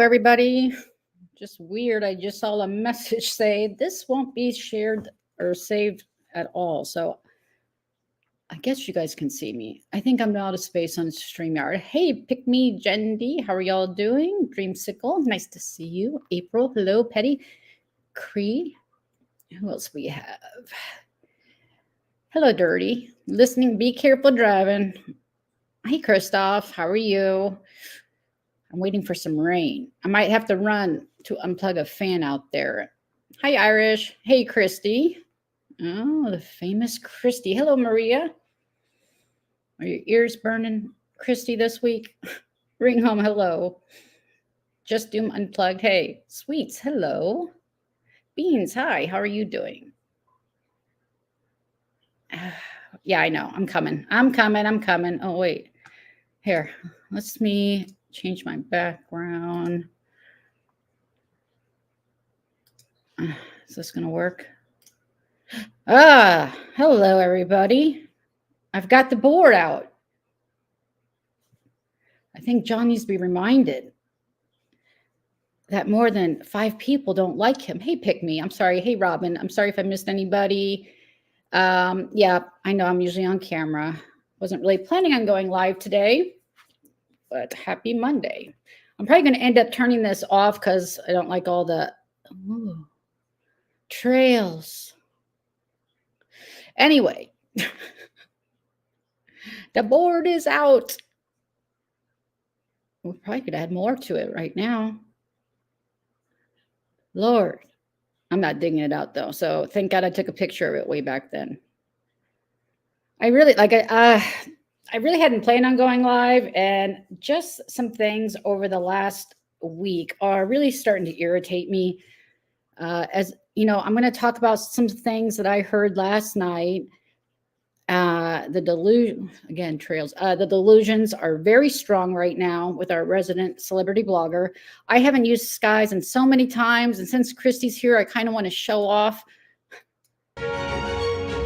everybody. Just weird. I just saw a message say this won't be shared or saved at all. So I guess you guys can see me. I think I'm out of space on StreamYard. Hey, Pick Me, Jendi. How are y'all doing? Dreamsicle, nice to see you. April, hello. Petty, Cree. Who else we have? Hello, Dirty. Listening, be careful driving. Hey, Christoph, how are you? I'm waiting for some rain. I might have to run to unplug a fan out there. Hi, Irish. Hey, Christy. Oh, the famous Christy. Hello, Maria. Are your ears burning, Christy, this week? Ring home, hello. Just Doom Unplugged. Hey, Sweets, hello. Beans, hi. How are you doing? Yeah, I know. I'm coming. Oh, wait. Here, let's me change my background. Is this going to work? Hello, everybody. I've got the board out. I think John needs to be reminded that more than 5 people don't like him. Hey, Pick Me. I'm sorry. Hey, Robin. I'm sorry if I missed anybody. Yeah, I know I'm usually on camera. Wasn't really planning on going live today, but happy Monday. I'm probably going to end up turning this off because I don't like all the trails. Anyway, the board is out. We probably could add more to it right now. Lord, I'm not digging it out though. So thank God I took a picture of it way back then. I really hadn't planned on going live, and just some things over the last week are really starting to irritate me. As you know, I'm going to talk about some things that I heard last night. The delusions are very strong right now with our resident celebrity blogger. I haven't used skies in so many times, and since Christy's here, I kind of want to show off.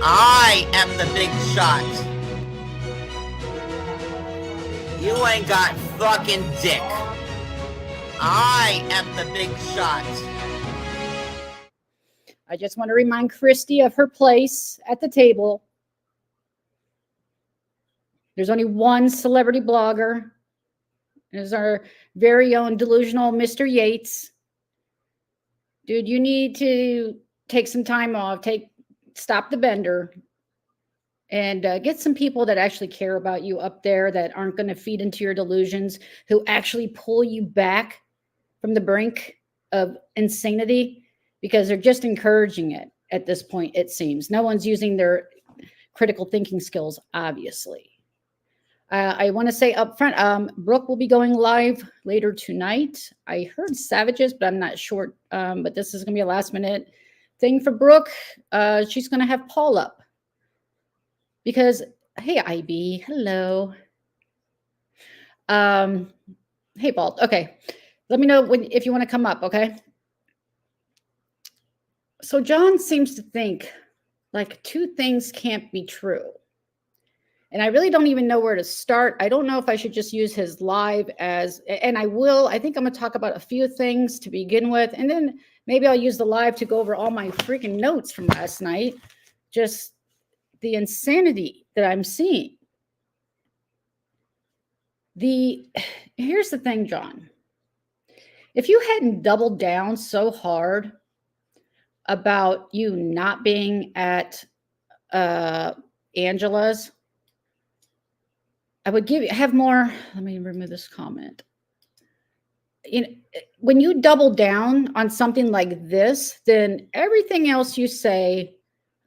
I am the big shot. You ain't got fucking dick. I am the big shot. I just want to remind Christy of her place at the table. There's only one celebrity blogger. There's our very own delusional Mr. Yates. Dude, you need to take some time off. Stop the bender. And get some people that actually care about you up there, that aren't going to feed into your delusions, who actually pull you back from the brink of insanity, because they're just encouraging it at this point, it seems. No one's using their critical thinking skills, obviously. I want to say up front, Brooke will be going live later tonight. I heard Savages, but I'm not sure. But this is going to be a last minute thing for Brooke. She's going to have Paul up. Because, hey, IB, hello. Hey, Paul. Okay. Let me know if you want to come up, okay? So John seems to think like 2 things can't be true. And I really don't even know where to start. I don't know if I should just use his live and I will. I think I'm going to talk about a few things to begin with. And then maybe I'll use the live to go over all my freaking notes from last night. Just the insanity that I'm seeing. Here's the thing, John. If you hadn't doubled down so hard about you not being at Angela's, I would have more. Let me remove this comment. When you double down on something like this, then everything else you say,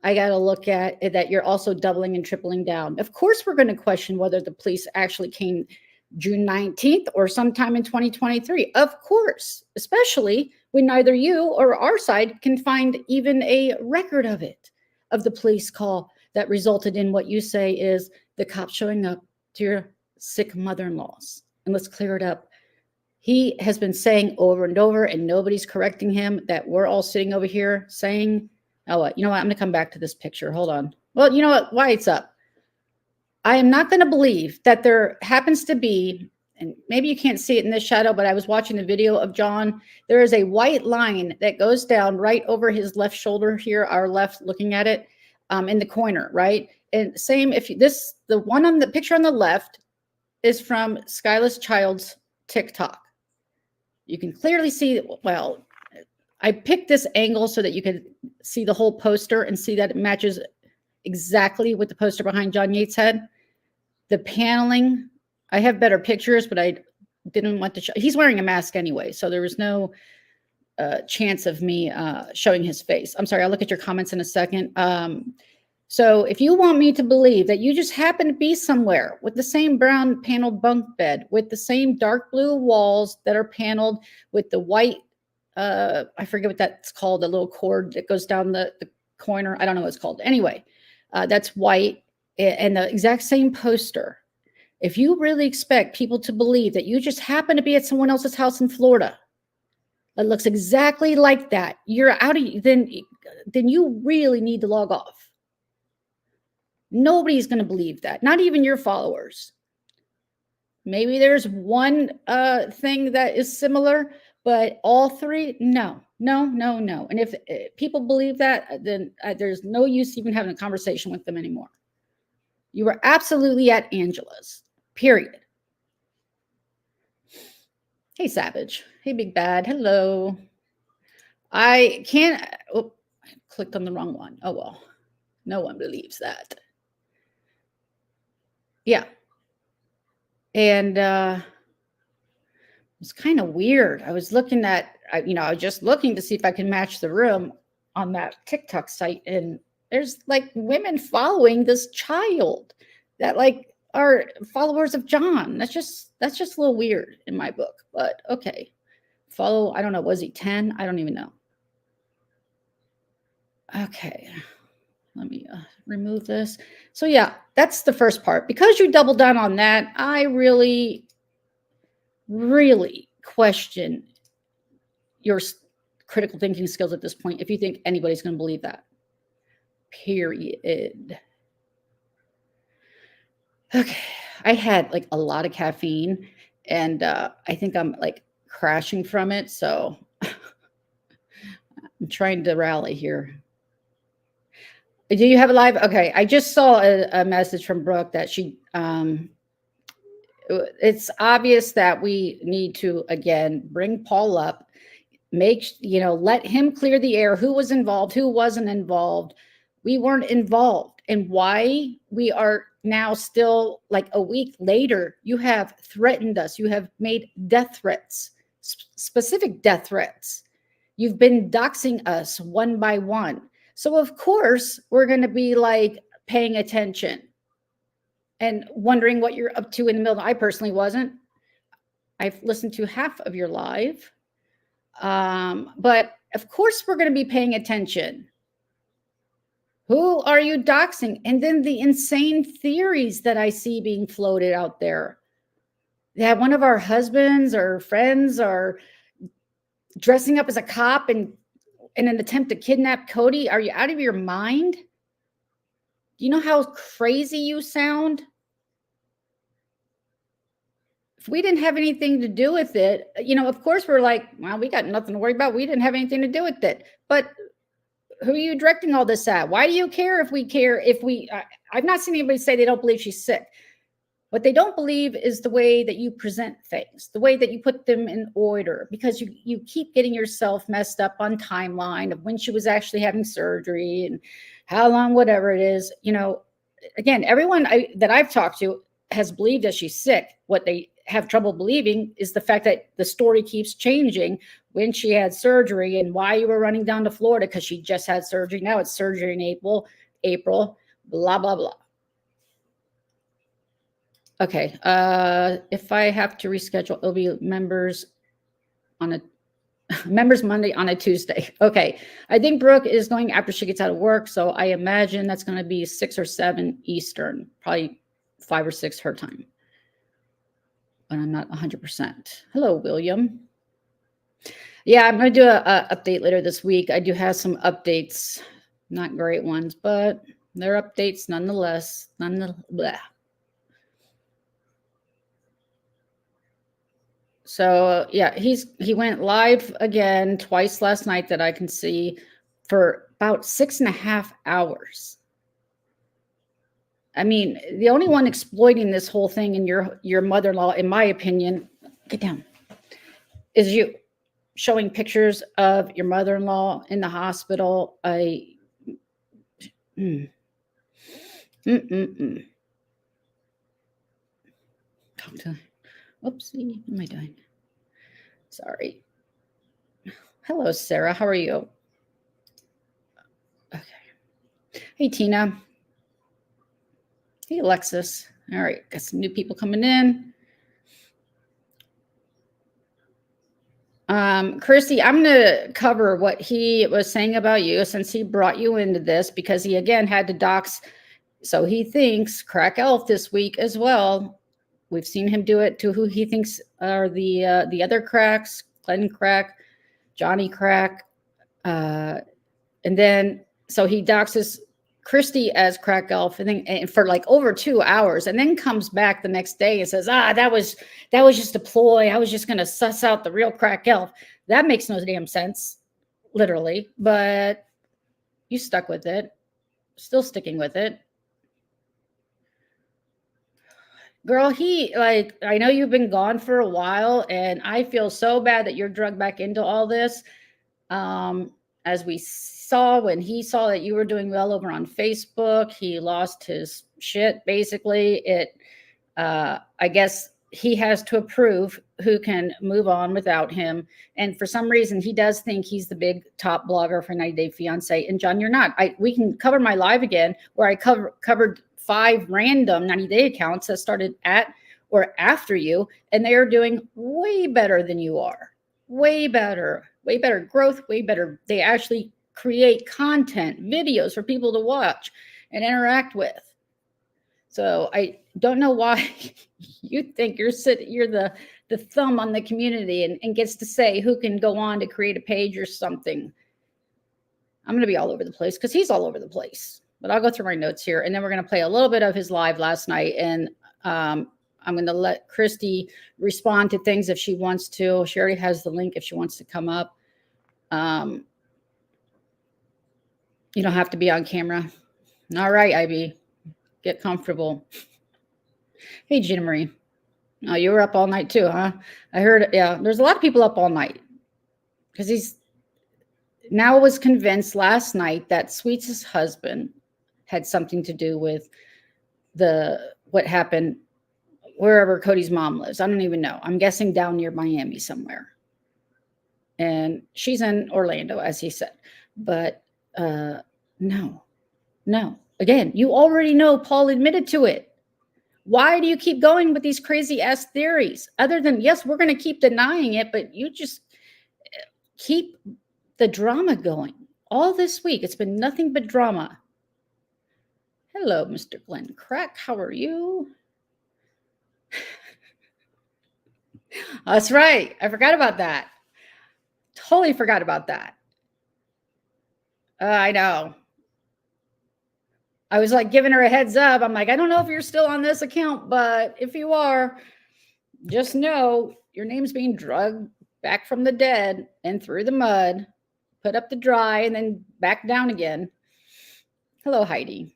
I got to look at it, that you're also doubling and tripling down. Of course, we're going to question whether the police actually came June 19th or sometime in 2023. Of course, especially when neither you or our side can find even a record of it, of the police call that resulted in what you say is the cops showing up to your sick mother-in-law's. And let's clear it up. He has been saying over and over, and nobody's correcting him, that we're all sitting over here saying, oh, you know what? I'm going to come back to this picture. Hold on. Well, you know what? Why it's up. I am not going to believe that there happens to be and maybe you can't see it in this shadow, but I was watching the video of John. There is a white line that goes down right over his left shoulder here, our left looking at it, in the corner, right? And same if you, the one on the picture on the left is from Skyla's Child's TikTok. You can clearly see, well, I picked this angle so that you could see the whole poster and see that it matches exactly with the poster behind John Yates' head. The paneling, I have better pictures, but I didn't want to show. He's wearing a mask anyway, so there was no chance of me showing his face. I'm sorry, I'll look at your comments in a second. So if you want me to believe that you just happen to be somewhere with the same brown paneled bunk bed, with the same dark blue walls that are paneled with the white, I forget what that's called, the little cord that goes down the corner. I don't know what it's called. Anyway, that's white and the exact same poster. If you really expect people to believe that you just happen to be at someone else's house in Florida that looks exactly like that, you're out of, then you really need to log off. Nobody's going to believe that, not even your followers. Maybe there's one thing that is similar, but all three, no. And if people believe that, then there's no use even having a conversation with them anymore. You were absolutely at Angela's, period. Hey, Savage. Hey, Big Bad. Hello. I can't, oh, I clicked on the wrong one. Oh, well, no one believes that. Yeah. And it's kind of weird. I was looking at, I was just looking to see if I can match the room on that TikTok site. And there's like women following this child that like are followers of John. That's just a little weird in my book, but okay. Follow, I don't know, was he 10? I don't even know. Okay. Let me remove this. So yeah, that's the first part. Because you doubled down on that, I really, really question your critical thinking skills at this point if you think anybody's going to believe that. Period. Okay. I had like a lot of caffeine and I think I'm like crashing from it. So I'm trying to rally here. Do you have a live? Okay. I just saw a message from Brooke that she, it's obvious that we need to, again, bring Paul up, let him clear the air. Who was involved? Who wasn't involved? We weren't involved. And why we are now still like a week later, you have threatened us. You have made death threats, specific death threats. You've been doxing us one by one. So of course we're going to be like paying attention and wondering what you're up to in the middle. I personally wasn't. I've listened to half of your live. But of course we're going to be paying attention. Who are you doxing? And then the insane theories that I see being floated out there. That one of our husbands or friends are dressing up as a cop and in an attempt to kidnap Cody. Are you out of your mind? Do you know how crazy you sound? If we didn't have anything to do with it, of course we're like, well, we got nothing to worry about. We didn't have anything to do with it. But who are you directing all this at? Why do you care if we care? I've not seen anybody say they don't believe she's sick. What they don't believe is the way that you present things, the way that you put them in order, because you keep getting yourself messed up on timeline of when she was actually having surgery and how long, whatever it is. Again, everyone that I've talked to has believed that she's sick. What they have trouble believing is the fact that the story keeps changing when she had surgery and why you were running down to Florida because she just had surgery. Now it's surgery in April, blah, blah, blah. Okay. If I have to reschedule, it'll be members Monday on a Tuesday. Okay. I think Brooke is going after she gets out of work. So I imagine that's going to be 6 or 7 Eastern, probably 5 or 6 her time. But I'm not 100%. Hello, William. Yeah, I'm going to do a update later this week. I do have some updates, not great ones, but they're updates nonetheless. Blah. So yeah, he went live again twice last night that I can see for about 6.5 hours. I mean, the only one exploiting this whole thing in your mother-in-law, in my opinion, get down, is you showing pictures of your mother-in-law in the hospital. Mm, mm, mm, mm. Oopsie, what am I doing? Sorry. Hello, Sarah. How are you? Okay. Hey, Tina. Hey, Alexis. All right, got some new people coming in. Christy, I'm going to cover what he was saying about you since he brought you into this, because he again had to dox. So he thinks Crack Elf this week as well. We've seen him do it to who he thinks are the other cracks, Glenn Crack, Johnny Crack, and then so he doxes Christy as Crack Elf, and then for like over 2 hours, and then comes back the next day and says, that was just a ploy. I was just going to suss out the real Crack Elf. That makes no damn sense, literally. But you stuck with it, still sticking with it. Girl, I know you've been gone for a while, and I feel so bad that you're drugged back into all this. As we saw when he saw that you were doing well over on Facebook, he lost his shit. Basically, I guess he has to approve who can move on without him. And for some reason, he does think he's the big top blogger for 90 Day Fiance. And John, you're not. We can cover my live again where I covered 5 random 90 Day accounts that started at or after you, and they are doing way better than you are. Way better growth, way better. They actually create content, videos for people to watch and interact with. So I don't know why you think you're the thumb on the community and gets to say who can go on to create a page or something. I'm going to be all over the place because he's all over the place. But I'll go through my notes here, and then we're going to play a little bit of his live last night, and I'm going to let Christy respond to things if she wants to. She already has the link if she wants to come up. You don't have to be on camera. All right, Ivy. Get comfortable. Hey, Gina Marie. Oh, you were up all night too, huh? I heard, yeah, there's a lot of people up all night because he's now was convinced last night that Sweets' husband had something to do with what happened wherever Cody's mom lives. I don't even know. I'm guessing down near Miami somewhere. And she's in Orlando, as he said. But no. Again, you already know Paul admitted to it. Why do you keep going with these crazy ass theories? Other than, yes, we're going to keep denying it, but you just keep the drama going. All this week, it's been nothing but drama. Hello, Mr. Glenn Crack. How are you? That's right. I forgot about that. Totally forgot about that. I know. I was like giving her a heads up. I'm like, I don't know if you're still on this account, but if you are, just know your name's being drugged back from the dead and through the mud, put up to dry, and then back down again. Hello, Heidi.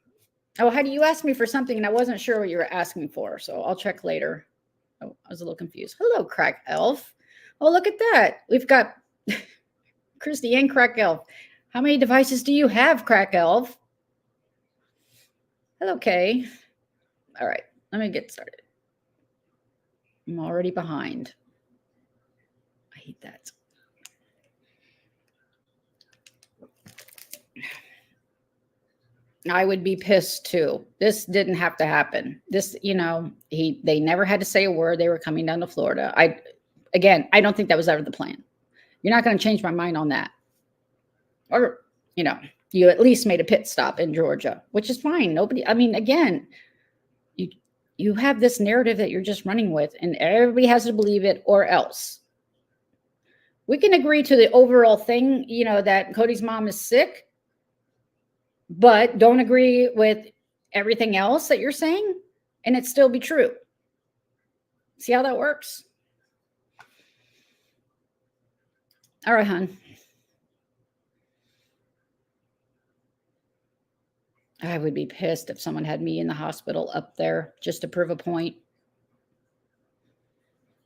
Oh, Heidi, you asked me for something, and I wasn't sure what you were asking for, so I'll check later. Oh, I was a little confused. Hello, Crack Elf. Oh, look at that. We've got Christy and Crack Elf. How many devices do you have, Crack Elf? Hello, Kay. All right, let me get started. I'm already behind. I hate that. I would be pissed too. This didn't have to happen. This, they never had to say a word. They were coming down to Florida. I don't think that was ever the plan. You're not going to change my mind on that. Or, you at least made a pit stop in Georgia, which is fine. Again, you have this narrative that you're just running with, and everybody has to believe it or else. We can agree to the overall thing, that Cody's mom is sick, but don't agree with everything else that you're saying, and it still be true. See how that works? All right, hon. I would be pissed if someone had me in the hospital up there just to prove a point.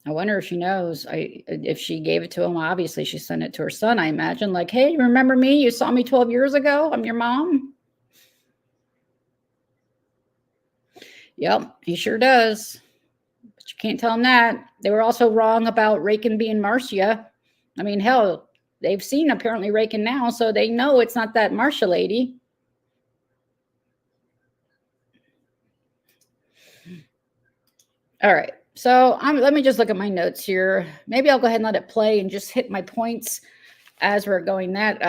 I wonder if she knows. If she gave it to him, obviously she sent it to her son, I imagine. Like, hey, remember me? You saw me 12 years ago. I'm your mom. Yep, he sure does. But you can't tell him that. They were also wrong about Rakin being Marcia. I mean, hell, they've seen apparently Rakin now, so they know it's not that Marcia lady. All right. So let me just look at my notes here. Maybe I'll go ahead and let it play and just hit my points as we're going that.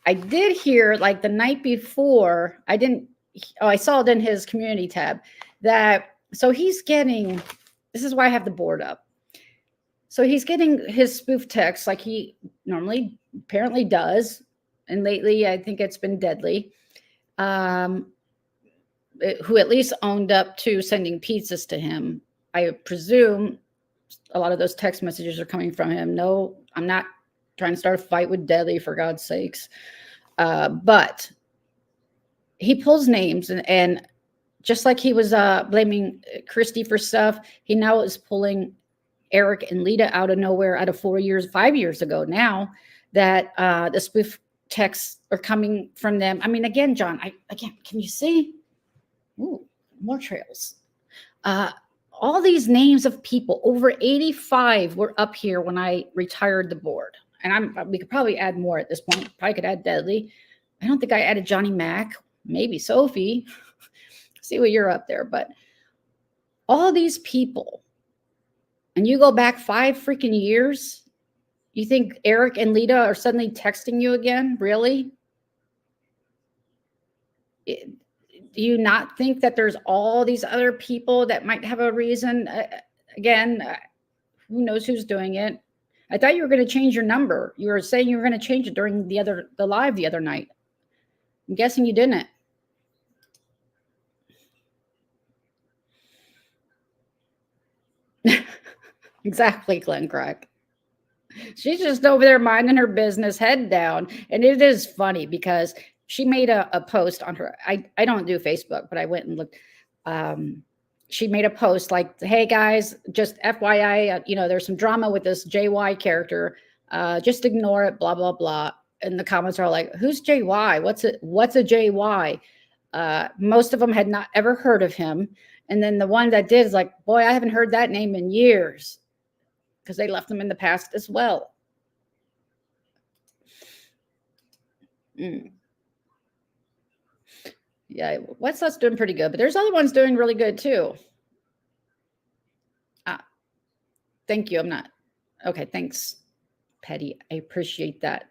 I did hear like the night before, I saw it in his community tab that, so he's getting, this is why I have the board up. So he's getting his spoof text like he normally apparently does. And lately, I think it's been deadly. Who at least owned up to sending pizzas to him. I presume a lot of those text messages are coming from him. No, I'm not trying to start a fight with Deadly, for God's sakes. But he pulls names, and just like he was blaming Christy for stuff, he now is pulling Eric and Lita out of nowhere out of 5 years ago now that the spoof texts are coming from them. I mean, again, John, can you see? Ooh, more trails. All these names of people, over 85 were up here when I retired the board. And we could probably add more at this point. Probably could add Deadly. I don't think I added Johnny Mac, maybe Sophie. See what you're up there. But all these people, and you go back 5 freaking years, you think Eric and Lita are suddenly texting you again? Really? Do you not think that there's all these other people that might have a reason? Who knows who's doing it? I thought you were going to change your number. You were saying you were going to change it during the live the other night. I'm guessing you didn't. Exactly, Glenn Crack. She's just over there minding her business, head down. And it is funny because she made a post on her. I don't do Facebook, but I went and looked. She made a post like, hey guys, just FYI, there's some drama with this JY character. Just ignore it, blah, blah, blah. And the comments are like, who's JY? What's a JY? Most of them had not ever heard of him. And then the one that did is like, boy, I haven't heard that name in years, because they left them in the past as well. Yeah, What's Us doing pretty good, but there's other ones doing really good too. Thank you. I'm not. Okay, thanks, Petty. I appreciate that.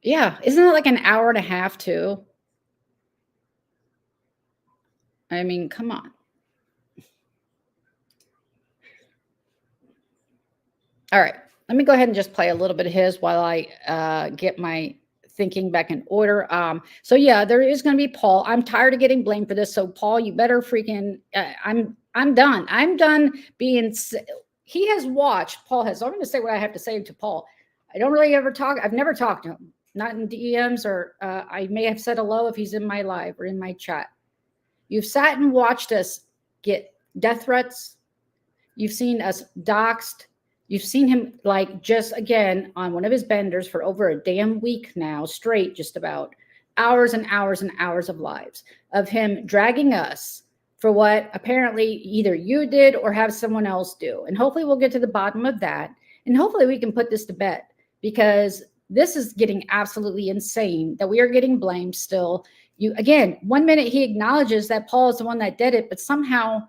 Yeah, isn't it like an hour and a half too? I mean, come on. All right, let me go ahead and just play a little bit of his while I get my thinking back in order. So yeah, there is going to be Paul. I'm tired of getting blamed for this. So Paul, you better freaking. I'm done. I'm done being. He has watched. Paul has. So I'm going to say what I have to say to Paul. I don't really ever talk. I've never talked to him. Not in DMs, or I may have said hello if he's in my live or in my chat. You've sat and watched us get death threats. You've seen us doxxed. You've seen him like just again on one of his benders for over a damn week now, straight, just about hours and hours and hours of lives of him dragging us for what apparently either you did or have someone else do. And hopefully we'll get to the bottom of that. And hopefully we can put this to bed, because this is getting absolutely insane that we are getting blamed still. Again, 1 minute he acknowledges that Paul is the one that did it, but somehow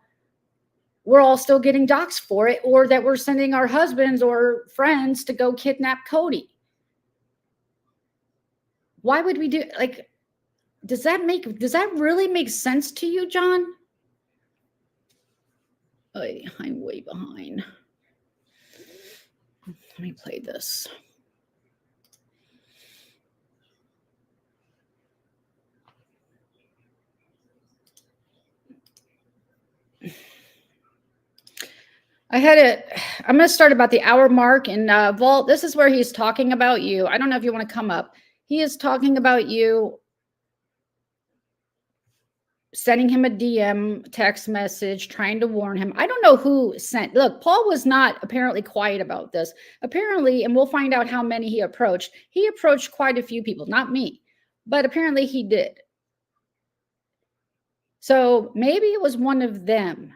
we're all still getting doxxed for it, or that we're sending our husbands or friends to go kidnap Cody. Why would we do, like, does that really make sense to you, John? I'm way behind. Let me play this. I I'm going to start about the hour mark. And Vault, this is where he's talking about you. I don't know if you want to come up. He is talking about you, sending him a DM text message, trying to warn him. I don't know who sent. Look, Paul was not apparently quiet about this. Apparently, and we'll find out how many he approached. He approached quite a few people, not me, but apparently he did. So maybe it was one of them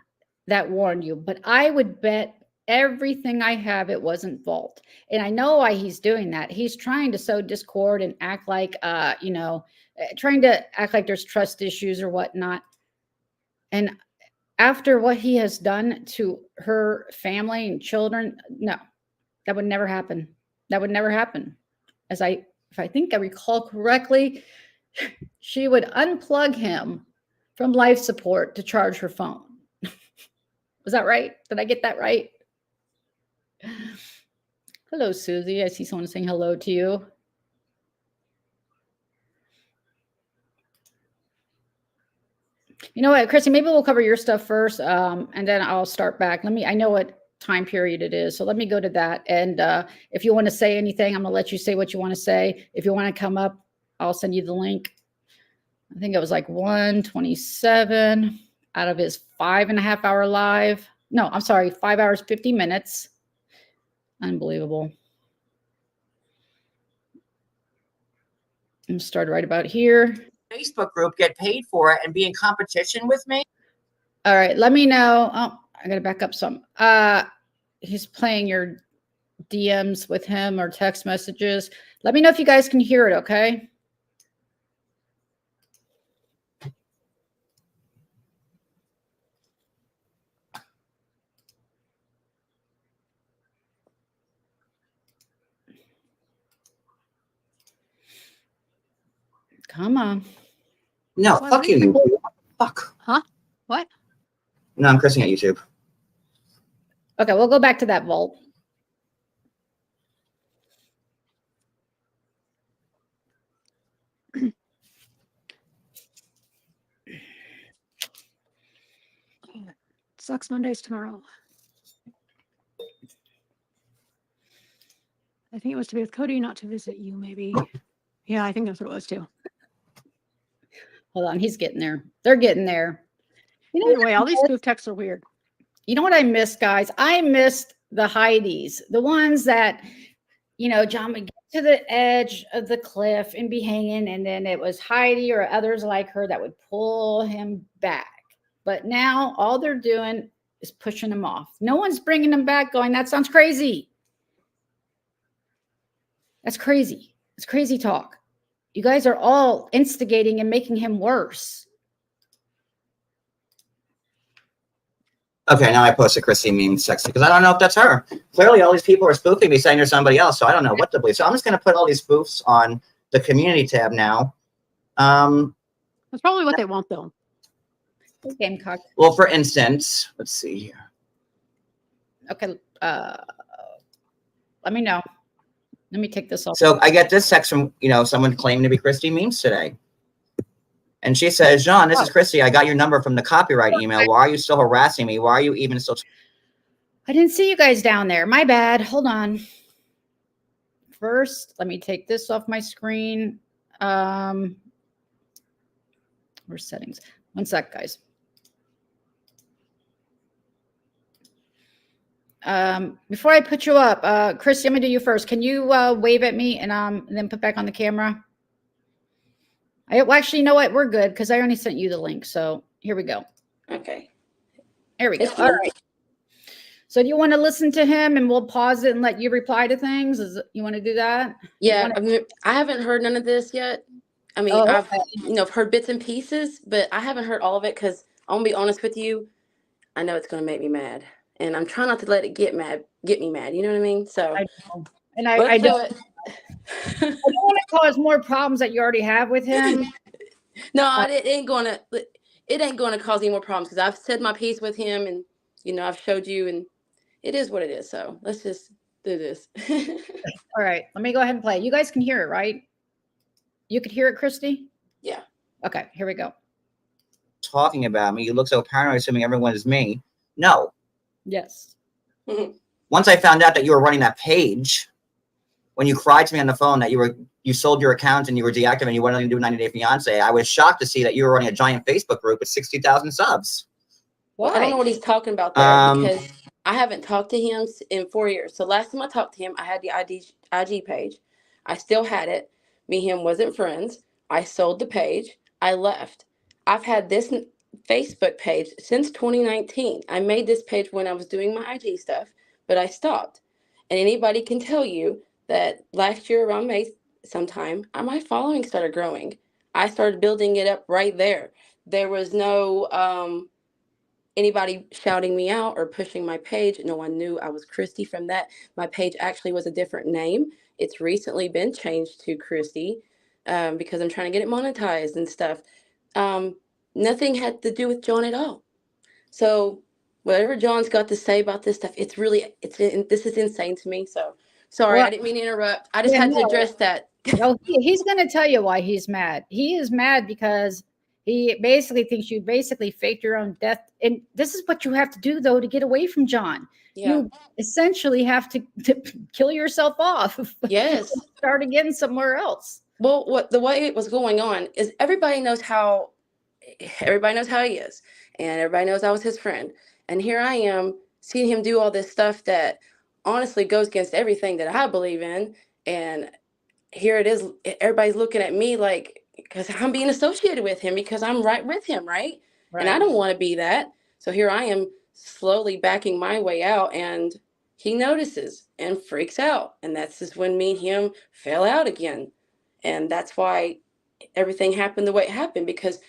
that warned you, but I would bet everything I have it wasn't Vault. And I know why he's doing that. He's trying to sow discord and act like, trying to act like there's trust issues or whatnot. And after what he has done to her family and children, no, that would never happen. That would never happen. If I think I recall correctly, she would unplug him from life support to charge her phone. Was that right? Did I get that right? Hello, Susie. I see someone saying hello to you. You know what, Christy, maybe we'll cover your stuff first, and then I'll start back. I know what time period it is, so let me go to that. And if you want to say anything, I'm going to let you say what you want to say. If you want to come up, I'll send you the link. I think it was like 1:27 out of his 5.5 hour live. No, I'm sorry, 5 hours, 50 minutes. Unbelievable. I'm started right about here. Facebook group, get paid for it, and be in competition with me? All right, let me know. Oh, I got to back up some. He's playing your DMs with him or text messages. Let me know if you guys can hear it, okay? Come on. No, fuck you. Fuck. Huh? What? No, I'm cursing at YouTube. Okay, we'll go back to that Vault. Sucks Mondays tomorrow. I think it was to be with Cody, not to visit you, maybe. Yeah, I think that's what it was too. Hold on, he's getting there. They're getting there. You know, Either way, all these spoof texts are weird. You know what I missed, guys? I missed the Heidi's, the ones that, John would get to the edge of the cliff and be hanging, and then it was Heidi or others like her that would pull him back. But now all they're doing is pushing him off. No one's bringing him back going, that sounds crazy. That's crazy. It's crazy talk. You guys are all instigating and making him worse. Okay, now I posted Christy Memes sexy because I don't know if that's her. Clearly, all these people are spoofing me saying they're somebody else, so I don't know what to believe. So I'm just going to put all these spoofs on the community tab now. That's probably what they want, though. Gamecock. Well, for instance, let's see here. Okay, let me know. Let me take this off. So I get this text from, someone claiming to be Christy Memes today. And she says, John, this is Christy. I got your number from the copyright email. Why are you still harassing me? Why are you even still? I didn't see you guys down there. My bad. Hold on. First, let me take this off my screen. Where's settings? One sec, guys. Before I put you up, Christy, I'm gonna do you first. Can you wave at me and then put back on the camera? Well, actually, you know what? We're good because I already sent you the link. So here we go. Okay. There we go. All right. So do you want to listen to him and we'll pause it and let you reply to things? You want to do that? Yeah, I haven't heard none of this yet. I mean, I've heard bits and pieces, but I haven't heard all of it because I'm gonna be honest with you. I know it's gonna make me mad, and I'm trying not to let it get me mad. You know what I mean? So, I know. And I don't. I don't want to cause more problems that you already have with him. No, it ain't gonna cause any more problems because I've said my piece with him, and I've showed you, and it is what it is. So let's just do this. All right, let me go ahead and play. You guys can hear it, right? You could hear it, Christy? Yeah. Okay, here we go. Talking about me. You look so paranoid, assuming everyone is me. No. Yes. Mm-hmm. once I found out that you were running that page, when you cried to me on the phone that you sold your account and you were deactivated, you wanted to do a 90-day fiance, I was shocked to see that you were running a giant Facebook group with 60,000 subs. Well, I don't know what he's talking about there because I haven't talked to him in 4 years. So last time I talked to him, I had the IG page. I still had it. Me and him wasn't friends. I sold the page. I left. I've had this Facebook page since 2019. I made this page when I was doing my IG stuff, but I stopped. And anybody can tell you that last year around May sometime, my following started growing. I started building it up right there. There was no anybody shouting me out or pushing my page. No one knew I was Christy from that. My page actually was a different name. It's recently been changed to Christy because I'm trying to get it monetized and stuff. Nothing had to do with John at all. So whatever John's got to say about this stuff, this is insane to me. So sorry, Well, I didn't mean to interrupt. I just had to address that. No, he's going to tell you why he's mad. He is mad because he basically thinks you basically faked your own death. And this is what you have to do, though, to get away from John. Yeah. You essentially have to kill yourself off. Yes. Start again somewhere else. Well, the way it was going on is everybody knows how he is, and everybody knows I was his friend. And here I am seeing him do all this stuff that honestly goes against everything that I believe in. And here it is. Everybody's looking at me like, because I'm being associated with him because I'm right with him, right? And I don't want to be that. So here I am slowly backing my way out, and he notices and freaks out. And that's just when me and him fell out again. And that's why everything happened the way it happened, because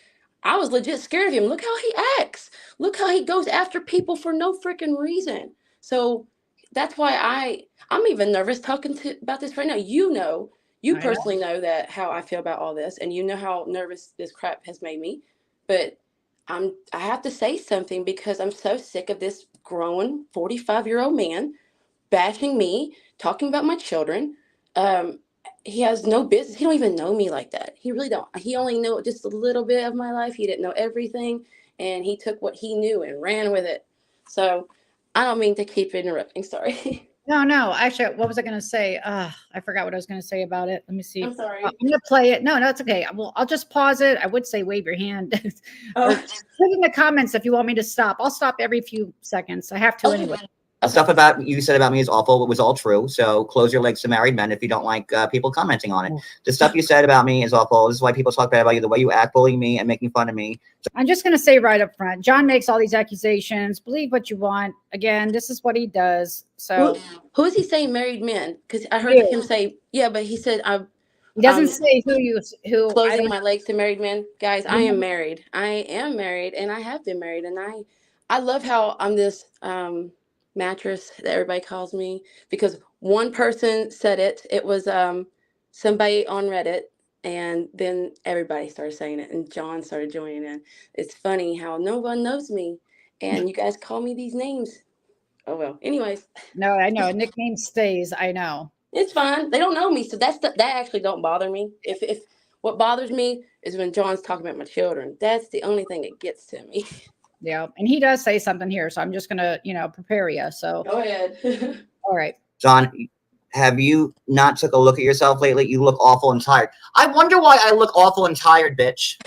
I was legit scared of him. Look how he acts. Look how he goes after people for no freaking reason. So that's why I'm even nervous talking about this right now. You personally know that how I feel about all this, and you know how nervous this crap has made me. But I have to say something because I'm so sick of this grown 45-year-old man bashing me, talking about my children. He has no business. He don't even know me like that. He really don't. He only knew just a little bit of my life. He didn't know everything, and he took what he knew and ran with it. So I don't mean to keep interrupting. Sorry. No. Actually, what was I going to say? I forgot what I was going to say about it. Let me see. I'm sorry. I'm going to play it. No, it's okay. I'll just pause it. I would say wave your hand. Or put in the comments if you want me to stop. I'll stop every few seconds. I have to anyway. Stuff about you said about me is awful. It was all true. So close your legs to married men if you don't like people commenting on it. The stuff you said about me is awful. This is why people talk bad about you, the way you act, bullying me and making fun of me. I'm just going to say right up front, John makes all these accusations. Believe what you want. Again, this is what he does. So who is he saying married men? Because I heard him say, yeah, but he said he doesn't say who closing my legs to married men. Guys, I am married. I am married, and I have been married, and I love how I'm this mattress that everybody calls me, because one person said it. It was somebody on Reddit, and then everybody started saying it, and John started joining in. It's funny how no one knows me, and you guys call me these names. Oh well. Anyways. No, I know. Nickname stays. I know. It's fine. They don't know me, so that actually don't bother me. If what bothers me is when John's talking about my children. That's the only thing that gets to me. Yeah, and he does say something here, so I'm just gonna, prepare you. So go ahead. All right, John, have you not took a look at yourself lately? You look awful and tired. I wonder why I look awful and tired, bitch.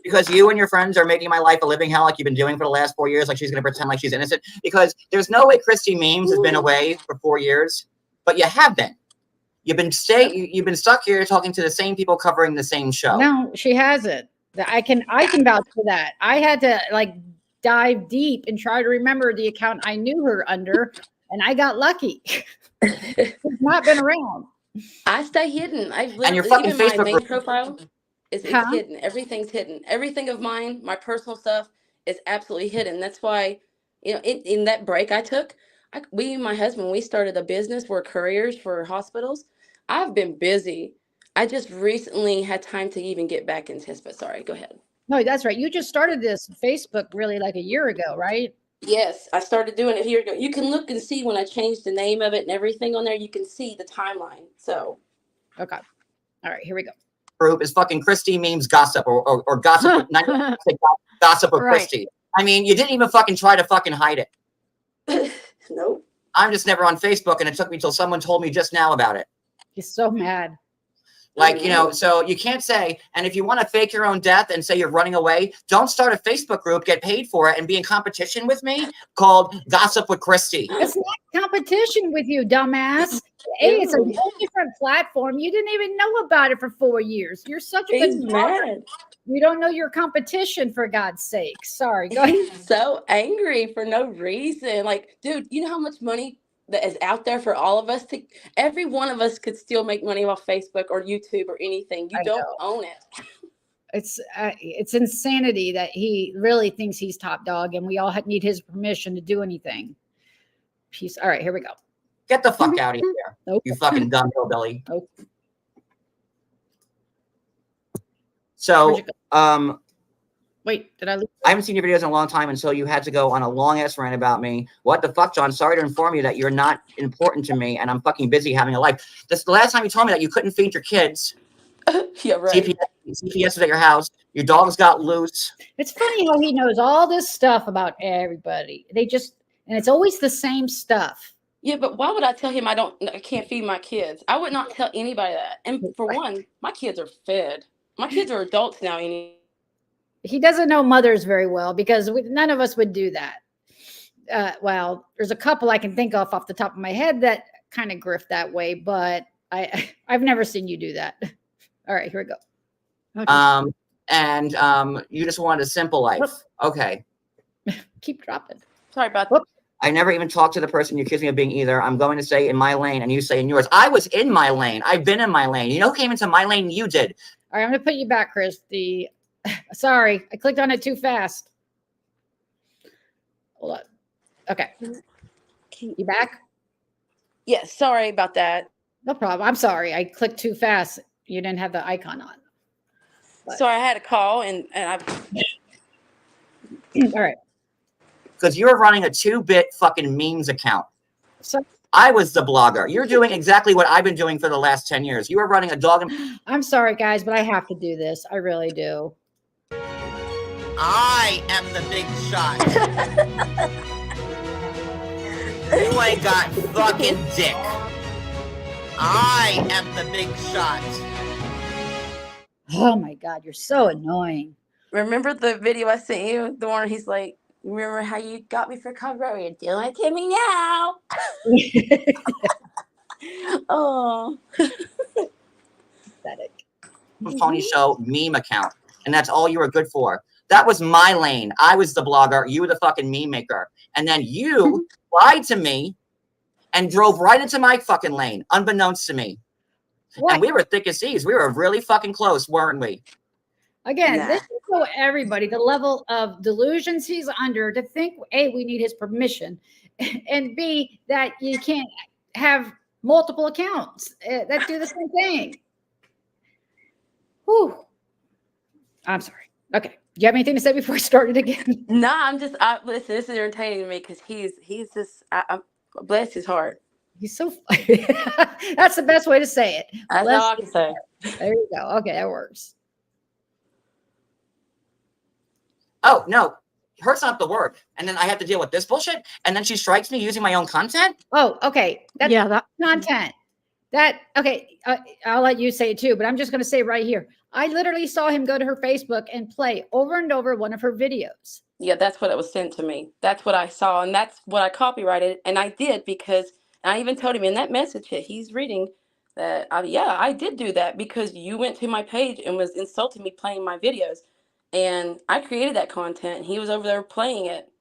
Because you and your friends are making my life a living hell, like you've been doing for the last 4 years. Like she's gonna pretend like she's innocent. Because there's no way Christy Memes has been away for 4 years, but you have been. You've been stuck here talking to the same people covering the same show. No, she hasn't. I can vouch for that. I had to dive deep and try to remember the account I knew her under, and I got lucky. She's not been around. I stay hidden. And your fucking Facebook my main profile is hidden. Everything's hidden. Everything of mine, my personal stuff, is absolutely hidden. That's why, in that break I took, we and my husband, we started a business. We're couriers for hospitals. I've been busy. I just recently had time to even get back into this, but sorry, go ahead. No, that's right. You just started this Facebook really like a year ago, right? Yes, I started doing it a year ago. You can look and see when I changed the name of it and everything on there. You can see the timeline. So, okay, all right, here we go. Group is fucking Christy Memes gossip or gossip. Gossip of Right. Christy. I mean, you didn't even fucking try to fucking hide it. nope. I'm just never on Facebook, and it took me till someone told me just now about it. He's so mad. Like, you know, so you can't say, and if you want to fake your own death and say you're running away, don't start a Facebook group, get paid for it, and be in competition with me called Gossip with Christy. It's not competition with you, dumbass. Hey, it's a whole different platform. You didn't even know about it for 4 years. You're such a He's good mad. You don't know your competition, for God's sake. Sorry. Go ahead. He's so angry for no reason. Like, dude, you know how much money that is out there for all of us to, every one of us could still make money off Facebook or YouTube or anything. You don't own it. It's insanity that he really thinks he's top dog, and we all need his permission to do anything. Peace. All right, here we go. Get the fuck out of here, Nope. you fucking dumb hillbilly. Nope. So, wait, did I lose? I haven't seen your videos in a long time until you had to go on a long ass rant about me. What the fuck, John? Sorry to inform you that you're not important to me, and I'm fucking busy having a life. This the last time you told me that you couldn't feed your kids. Yeah, right. CPS was at your house. Your dogs got loose. It's funny how he knows all this stuff about everybody. And it's always the same stuff. Yeah, but why would I tell him I can't feed my kids? I would not tell anybody that. And for one, my kids are fed. My kids are adults now. He doesn't know mothers very well, because none of us would do that. Well, there's a couple I can think of off the top of my head that kind of grift that way, but I've never seen you do that. All right, here we go. Okay. You just wanted a simple life. Whoops. Okay. Keep dropping. Sorry about that. I never even talked to the person you accuse me of being either. I'm going to say in my lane, and you say in yours. I was in my lane. I've been in my lane. You know who came into my lane? You did. All right, I'm going to put you back, Christy. Sorry, I clicked on it too fast. Hold on. Okay. You back? Yes, sorry about that. No problem. I'm sorry. I clicked too fast. You didn't have the icon on. But. So I had a call, and I. All right. Because you were running a 2-bit fucking memes account. So I was the blogger. You're doing exactly what I've been doing for the last 10 years. You were running a dog. I'm sorry, guys, but I have to do this. I really do. I am the big shot. You ain't got fucking dick. I am the big shot. Oh my God, you're so annoying. Remember the video I sent you? The one where he's like, remember how you got me for cover? You're doing it to me now. Oh. Pathetic. Tony Show meme account. And that's all you were good for. That was my lane. I was the blogger. You were the fucking meme maker. And then you lied to me and drove right into my fucking lane, unbeknownst to me. What? And we were thick as thieves. We were really fucking close, weren't we? Again, this is so everybody, the level of delusions he's under, to think, A, we need his permission, and B, that you can't have multiple accounts that do the same thing. Whew. I'm sorry. Okay. Do you have anything to say before I start it again? No, listen, this is irritating to me because he's just, I bless his heart. He's so funny. That's the best way to say it. That's all I can say. There you go. Okay, that works. Oh, no. Hurt's not the word. And then I have to deal with this bullshit. And then she strikes me using my own content. Oh, okay. That's that content. I'll let you say it too, but I'm just going to say right here. I literally saw him go to her Facebook and play over and over one of her videos. Yeah, that's what it was sent to me. That's what I saw. And that's what I copyrighted. And I did because I even told him in that message that he's reading that, I did do that because you went to my page and was insulting me playing my videos. And I created that content. And he was over there playing it.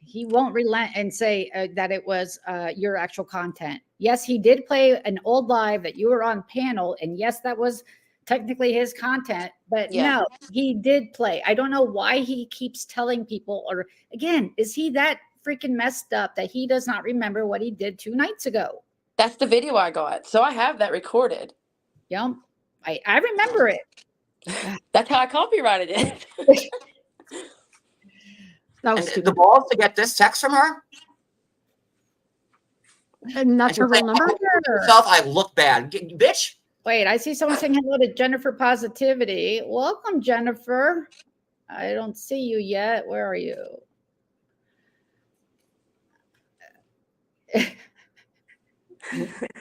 He won't relent and say that it was your actual content. Yes, he did play an old live that you were on panel. And yes, that was technically his content. But no, he did play. I don't know why he keeps telling people, or again, is he that freaking messed up that he does not remember what he did 2 nights ago? That's the video I got. So I have that recorded. Yeah, I remember it. That's how I copyrighted it. That was the balls to get this text from her. And that's her real number. Yourself, I look bad, bitch. Wait, I see someone saying hello to Jennifer Positivity. Welcome, Jennifer. I don't see you yet. Where are you?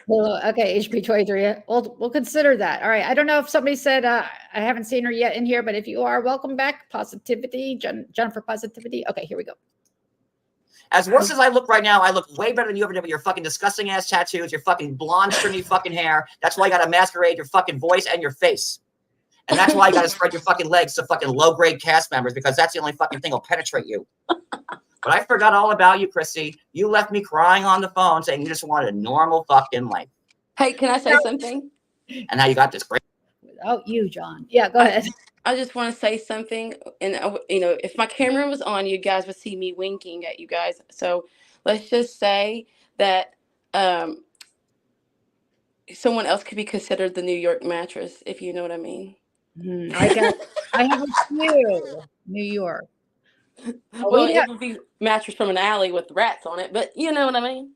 Well, okay, HP 23. We'll consider that. All right. I don't know if somebody said I haven't seen her yet in here, but if you are, welcome back. Positivity, Jennifer Positivity. Okay, here we go. As worse as I look right now, I look way better than you ever did with your fucking disgusting ass tattoos, your fucking blonde, stringy fucking hair. That's why you got to masquerade your fucking voice and your face. And that's why you got to spread your fucking legs to fucking low-grade cast members, because that's the only fucking thing will penetrate you. But I forgot all about you, Christy. You left me crying on the phone saying you just wanted a normal fucking life. Hey, can I say something? And now you got this great. Oh, you, John. Yeah, go ahead. I just want to say something. And, if my camera was on, you guys would see me winking at you guys. So let's just say that someone else could be considered the New York mattress, if you know what I mean. I have a few. New York. Well, it would be mattress from an alley with rats on it, but you know what I mean?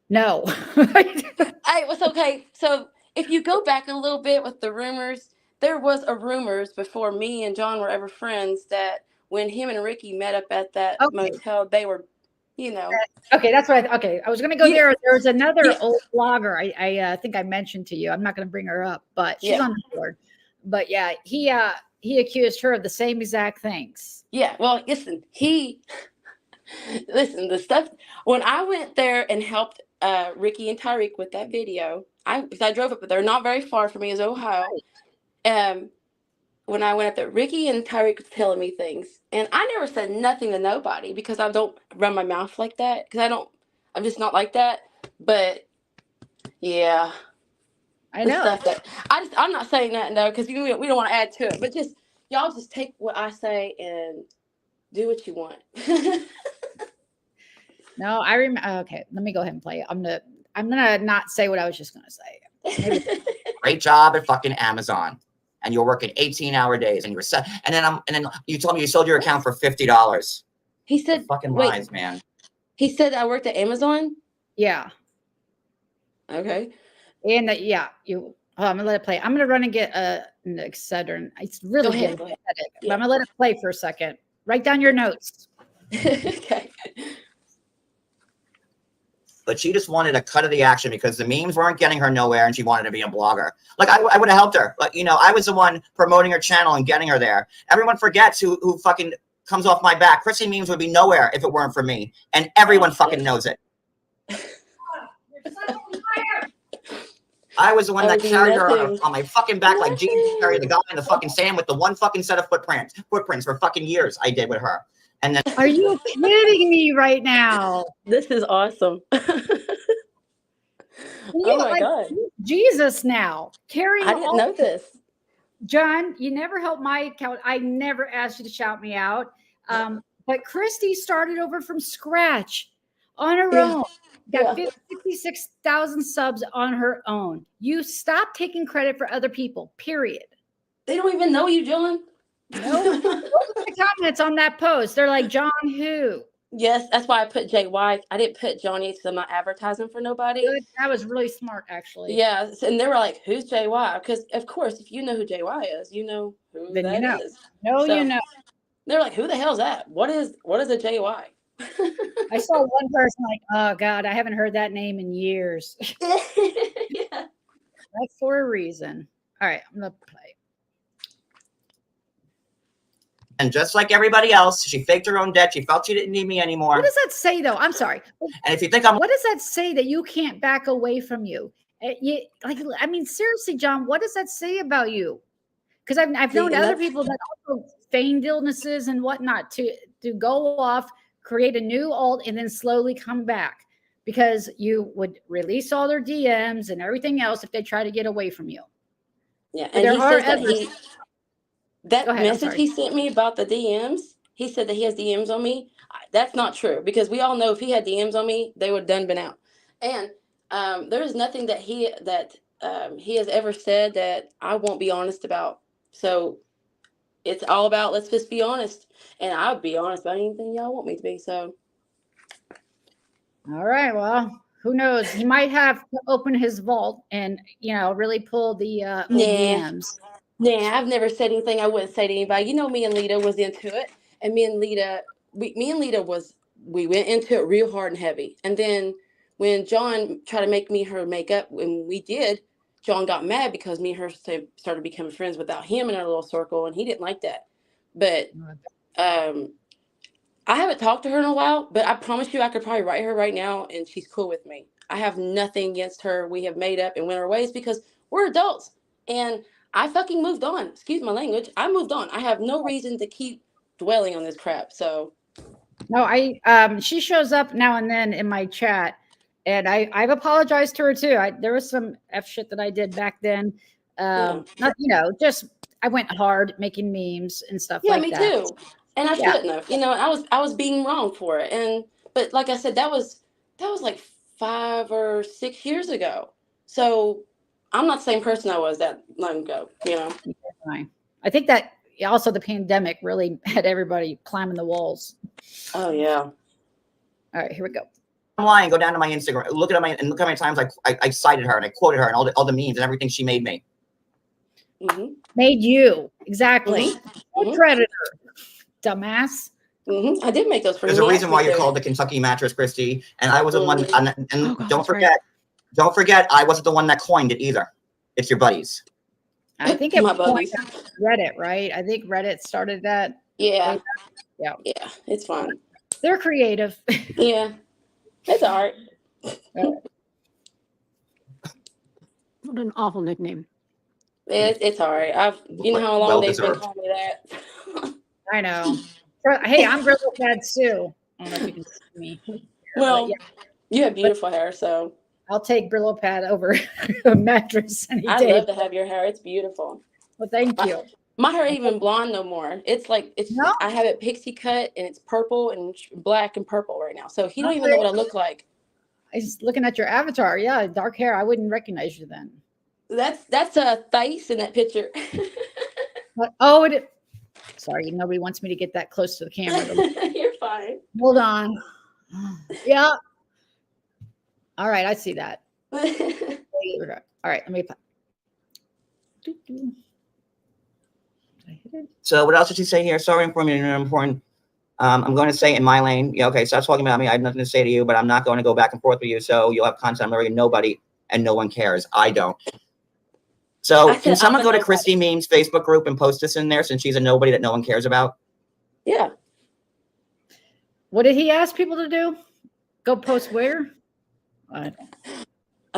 No. It was okay. So if you go back a little bit with the rumors, there was a rumors before me and John were ever friends that when him and Ricky met up at that motel, they were, Okay, that's what I was going to go there. There was another old blogger. I think I mentioned to you. I'm not going to bring her up, but she's on the board. But yeah, he accused her of the same exact things. Yeah. Well, listen, the stuff when I went there and helped Ricky and Tyreek with that video, because I drove up, but they're not very far from me, is Ohio. When I went up there, Ricky and Tyreek was telling me things, and I never said nothing to nobody because I don't run my mouth like that, because I'm just not like that. But yeah, I know. Stuff that I'm not saying that though, because we don't want to add to it, but just y'all just take what I say and do what you want. No, I remember. Okay, let me go ahead and play it. I'm gonna not say what I was just gonna say. Great job at fucking Amazon, and you're working 18-hour days, and you were set. And then you told me you sold your account for $50. He said, "Fucking lies, man." He said I worked at Amazon. Yeah. Okay. And I'm gonna let it play. I'm gonna run and get an Excedrin. It's really good. But I'm gonna let it play for a second. Write down your notes. Okay. But she just wanted a cut of the action because the memes weren't getting her nowhere, and she wanted to be a blogger. Like I would have helped her, but I was the one promoting her channel and getting her there. Everyone forgets who fucking comes off my back. Christy Memes would be nowhere if it weren't for me, and everyone fucking knows it. I was the one that carried her on my fucking back like Jesus carried the guy in the fucking sand with the one fucking set of footprints for fucking years. I did with her. And then, are you kidding me right now? This is awesome. Oh my God. Jesus now. Carrying I didn't know this. John, you never helped my account. I never asked you to shout me out. But Christy started over from scratch on her own. Got 66,000 subs on her own. You stop taking credit for other people, period. They don't even know you, John. No. Look at the comments on that post. They're like, John who? Yes, that's why I put JY. I didn't put John Yates because I'm not advertising for nobody. Good. That was really smart, actually. Yeah, and they were like, "Who's JY?" Because of course, if you know who JY is, you know who then that is. No, you know. They're like, "Who the hell's that? What is a JY?" I saw one person like, "Oh God, I haven't heard that name in years." Yeah, that's for a reason. All right, I'm gonna play. And just like everybody else, she faked her own debt. She felt she didn't need me anymore. What does that say, though? I'm sorry. And if you think what does that say that you can't back away from you? I mean, seriously, John, what does that say about you? Because I've known other people that also feigned illnesses and whatnot to go off, create a new alt, and then slowly come back because you would release all their DMs and everything else if they try to get away from you. Yeah, and there he are says that ahead, message he sent me about the DMs, he said that he has DMs on me. That's not true because we all know if he had DMs on me, they would have been out. And there is nothing that he has ever said that I won't be honest about. So it's all about let's just be honest, and I'll be honest about anything y'all want me to be. So, all right, well, who knows? He might have to open his vault and really pull the DMs. Nah, I've never said anything I wouldn't say to anybody. Me and Lita was into it, and me and Lita was we went into it real hard and heavy. And then when John tried to make me her makeup, when we did, John got mad because me and her started becoming friends without him in our little circle, and he didn't like that. But I haven't talked to her in a while, but I promise you I could probably write her right now, and she's cool with me. I have nothing against her. We have made up and went our ways because we're adults. And I fucking moved on. Excuse my language. I moved on. I have no reason to keep dwelling on this crap. So no, she shows up now and then in my chat, and I've apologized to her too. There was some F shit that I did back then. Not, just I went hard making memes and stuff like that. Yeah, me too. And I shouldn't have. I was being wrong for it. But like I said, that was like 5 or 6 years ago. So I'm not the same person I was that long ago, I think that also the pandemic really had everybody climbing the walls. Oh yeah. All right, here we go. Online, go down to my Instagram, look at how many times I cited her and I quoted her and all the memes and everything she made me. Mm-hmm. Made you, exactly. Mm-hmm. Predator, dumbass. Mm-hmm. I did make those for you. There's a reason why you're called the Kentucky Mattress, Christy. And I was the one. And don't forget, I wasn't the one that coined it either. It's your buddies. I think it was Reddit, right? I think Reddit started that. Yeah. Yeah. Yeah. It's fun. They're creative. Yeah. It's all right. What an awful nickname. It's all right. You know how long they've been calling me that. I know. Hey, I'm Brillo Pad Sue. I don't know if you can see me. Well, you have beautiful hair, so I'll take Brillo Pad over a mattress any day. I'd love to have your hair. It's beautiful. Well, thank you. My hair ain't even blonde no more. It's like No? I have it pixie cut and it's purple and black and purple right now. So he don't even know what I look like. I was looking at your avatar. Yeah, dark hair. I wouldn't recognize you then. That's a face in that picture. Sorry, nobody wants me to get that close to the camera. You're fine. Hold on. Yeah. All right, I see that. All right, let me. So what else did she say here? Sorry, important. I'm going to say in my lane. Yeah, okay, stop talking about me. I have nothing to say to you, but I'm not going to go back and forth with you. So you'll have content. I'm literally nobody, and no one cares. I don't. So can someone go to Christy Memes Facebook group and post this in there since she's a nobody that no one cares about? Yeah. What did he ask people to do? Go post where? I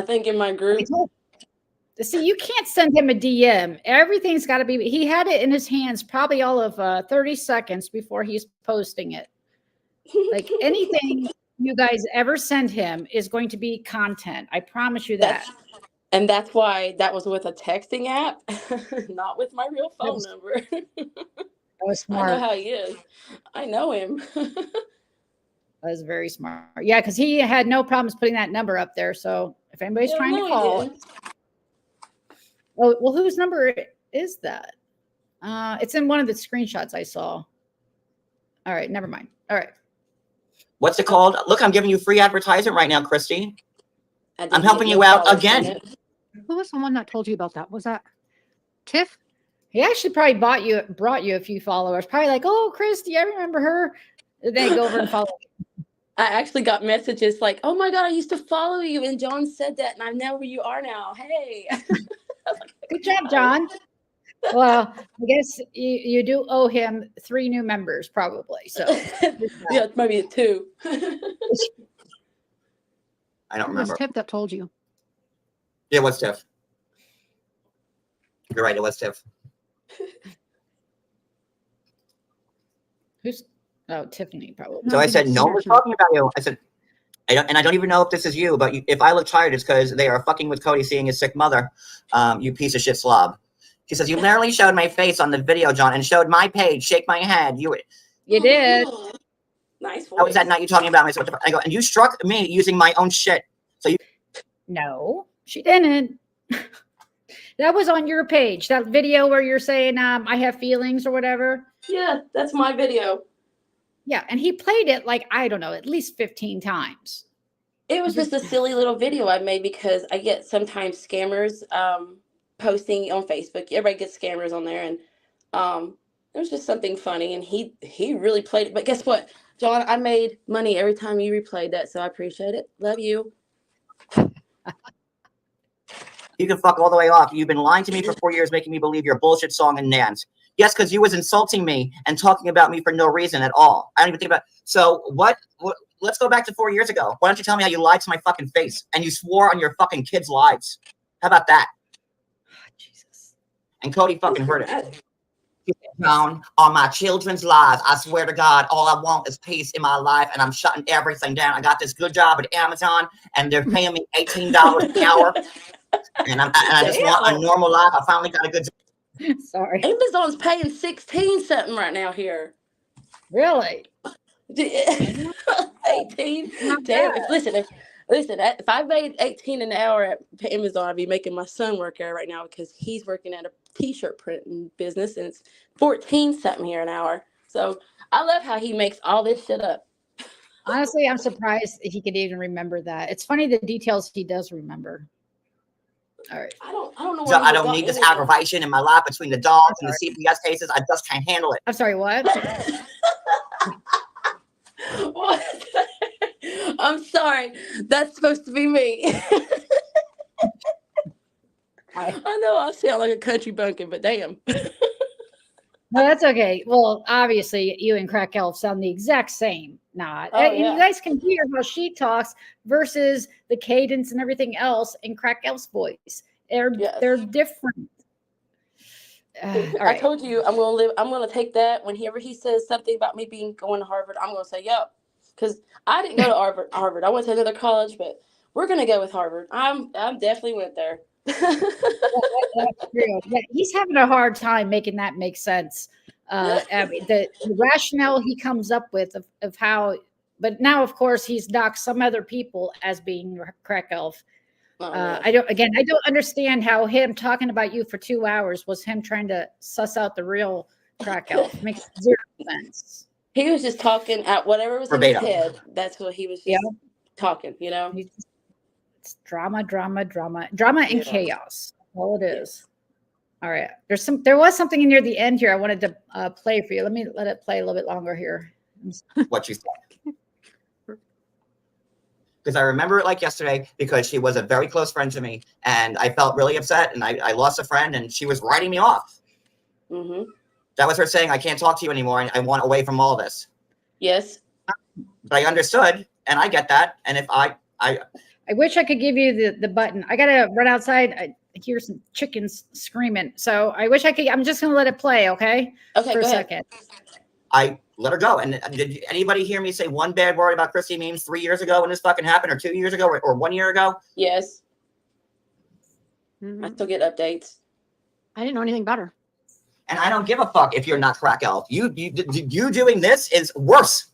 think in my group. See, you can't send him a DM. Everything's got to be. He had it in his hands probably all of 30 seconds before he's posting it. Like anything you guys ever send him is going to be content. I promise you that. And that's why that was with a texting app, not with my real phone number. That was smart. I know how he is. I know him. That was very smart. Yeah, because he had no problems putting that number up there. So if anybody's trying to call, well, whose number is that? It's in one of the screenshots I saw. All right, never mind. All right. What's it called? Look, I'm giving you free advertisement right now, Christy. I'm helping you out again. Who was the one that told you about that? Was that Tiff? He actually probably brought you a few followers. Probably like, oh, Christy, I remember her. They go over and follow you. I actually got messages like, oh my God, I used to follow you. And John said that. And I know where you are now. Hey. Good job, John. Well, I guess you do owe him 3 new members, probably. So yeah, maybe 2. I don't remember. It was Tiff that told you. Yeah, it was Tiff. You're right, it was Tiff. Tiffany, probably. So I said, no one's talking about you. I said, I don't even know if this is you, but if I look tired, it's because they are fucking with Cody seeing his sick mother. You piece of shit slob. She says, you literally showed my face on the video, John, and showed my page. Shake my head. You did. Nice voice. How was that not you talking about me? So I go, and you struck me using my own shit. So you. No, she didn't. That was on your page. That video where you're saying, I have feelings or whatever. Yeah, that's my video. Yeah, and he played it like, I don't know, at least 15 times. It was just a silly little video I made because I get sometimes scammers posting on Facebook. Everybody gets scammers on there. And It was just something funny, and he really played it. But guess what, John? I made money every time you replayed that, so I appreciate it. Love you. You can fuck all the way off. You've been lying to me for 4 years, making me believe your bullshit song and dance. Yes, because you was insulting me and talking about me for no reason at all. I don't even think about. So what? Let's go back to 4 years ago. Why don't you tell me how you lied to my fucking face and you swore on your fucking kids' lives? How about that? Oh, Jesus. And Cody fucking heard it. Down on my children's lives. I swear to God, all I want is peace in my life, and I'm shutting everything down. I got this good job at Amazon, and they're paying me $18 an hour, and I just want a normal life. I finally got a good job. Sorry. Amazon's paying 16 something right now here. Really? 18. Not Damn. bad. If I made 18 an hour at Amazon, I'd be making my son work there right now because he's working at a t-shirt printing business, and it's 14 something here an hour. So I love how he makes all this shit up. Honestly, I'm surprised he could even remember that. It's funny the details he does remember. All right. I don't know. So I don't need this aggravation in my life between the dogs and the CPS cases. I just can't handle it. I'm sorry, what? What? I'm sorry. That's supposed to be me. I know I sound like a country bumpkin, but damn. No, that's okay. Well, obviously, you and Crack Elf sound the exact same. Not. Oh, And yeah. you guys can hear how she talks versus the cadence and everything else in Crack Elf's voice. Yes. They're different. All I right. told you I'm gonna take that whenever he says something about me going to Harvard. I'm gonna say yep, because I didn't go to Harvard. I went to another college, but we're gonna go with Harvard. I'm definitely went there. That's true. Yeah, he's having a hard time making that make sense. I mean, the rationale he comes up with of how, but now of course he's docked some other people as being Crack Elf. I don't understand how him talking about you for 2 hours was him trying to suss out the real Crack Elf. Makes zero sense. He was just talking at whatever was Verbatim. in his head. That's what he was just talking, you know? It's drama, and chaos. All it is. All right. There was something near the end here I wanted to play for you. Let it play a little bit longer here. What you said. Because I remember it like yesterday, because she was a very close friend to me, and I felt really upset, and I lost a friend, and she was writing me off. Mm-hmm. That was her saying, I can't talk to you anymore, and I want away from all this. Yes. But I understood, and I get that, and if I wish I could give you the button. I got to run outside. I hear some chickens screaming. So I wish I could. I'm just going to let it play, okay? Okay, For a go ahead. second. I let her go. And did anybody hear me say one bad word about Christy Memes 3 years ago when this fucking happened, or 2 years ago, or 1 year ago? Yes. Mhm. I still get updates. I didn't know anything about her. And I don't give a fuck if you're not Crack Elf. You doing this is worse,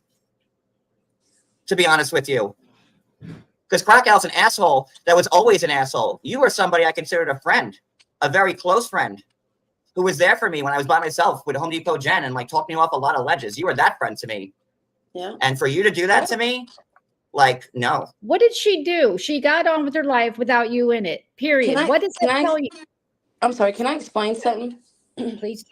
to be honest with you. Because Crack Elf's an asshole that was always an asshole. You were somebody I considered a friend, a very close friend, who was there for me when I was by myself with Home Depot Jen and like talked me off a lot of ledges. You were that friend to me. Yeah. And for you to do that to me, like, no. What did she do? She got on with her life without you in it. Period. What does that tell you? I'm sorry. Can I explain something? Please.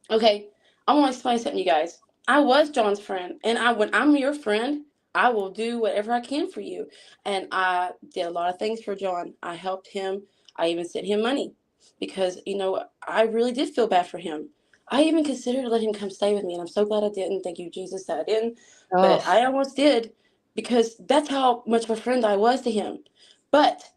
Okay. I want to explain something to you guys. I was John's friend, and when I'm your friend, I will do whatever I can for you. And I did a lot of things for John. I helped him. I even sent him money because, I really did feel bad for him. I even considered letting him come stay with me, and I'm so glad I didn't. Thank you, Jesus, that I didn't. Oh. But I almost did, because that's how much of a friend I was to him. But,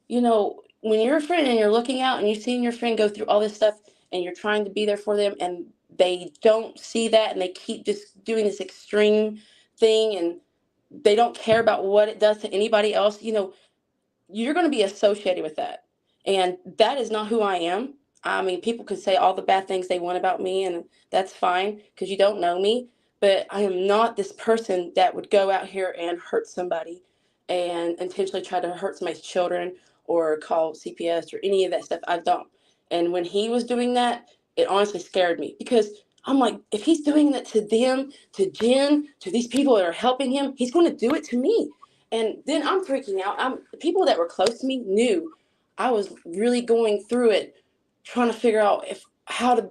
when you're a friend and you're looking out and you're seeing your friend go through all this stuff and you're trying to be there for them and they don't see that and they keep just doing this extreme thing and they don't care about what it does to anybody else, you're going to be associated with that. And that is not who I am. I mean, people can say all the bad things they want about me, and that's fine because you don't know me. But I am not this person that would go out here and hurt somebody and intentionally try to hurt somebody's children or call CPS or any of that stuff. I don't. And when he was doing that, it honestly scared me because I'm like, if he's doing that to them, to Jen, to these people that are helping him, he's going to do it to me. And then I'm freaking out. The people that were close to me knew I was really going through it, trying to figure out how to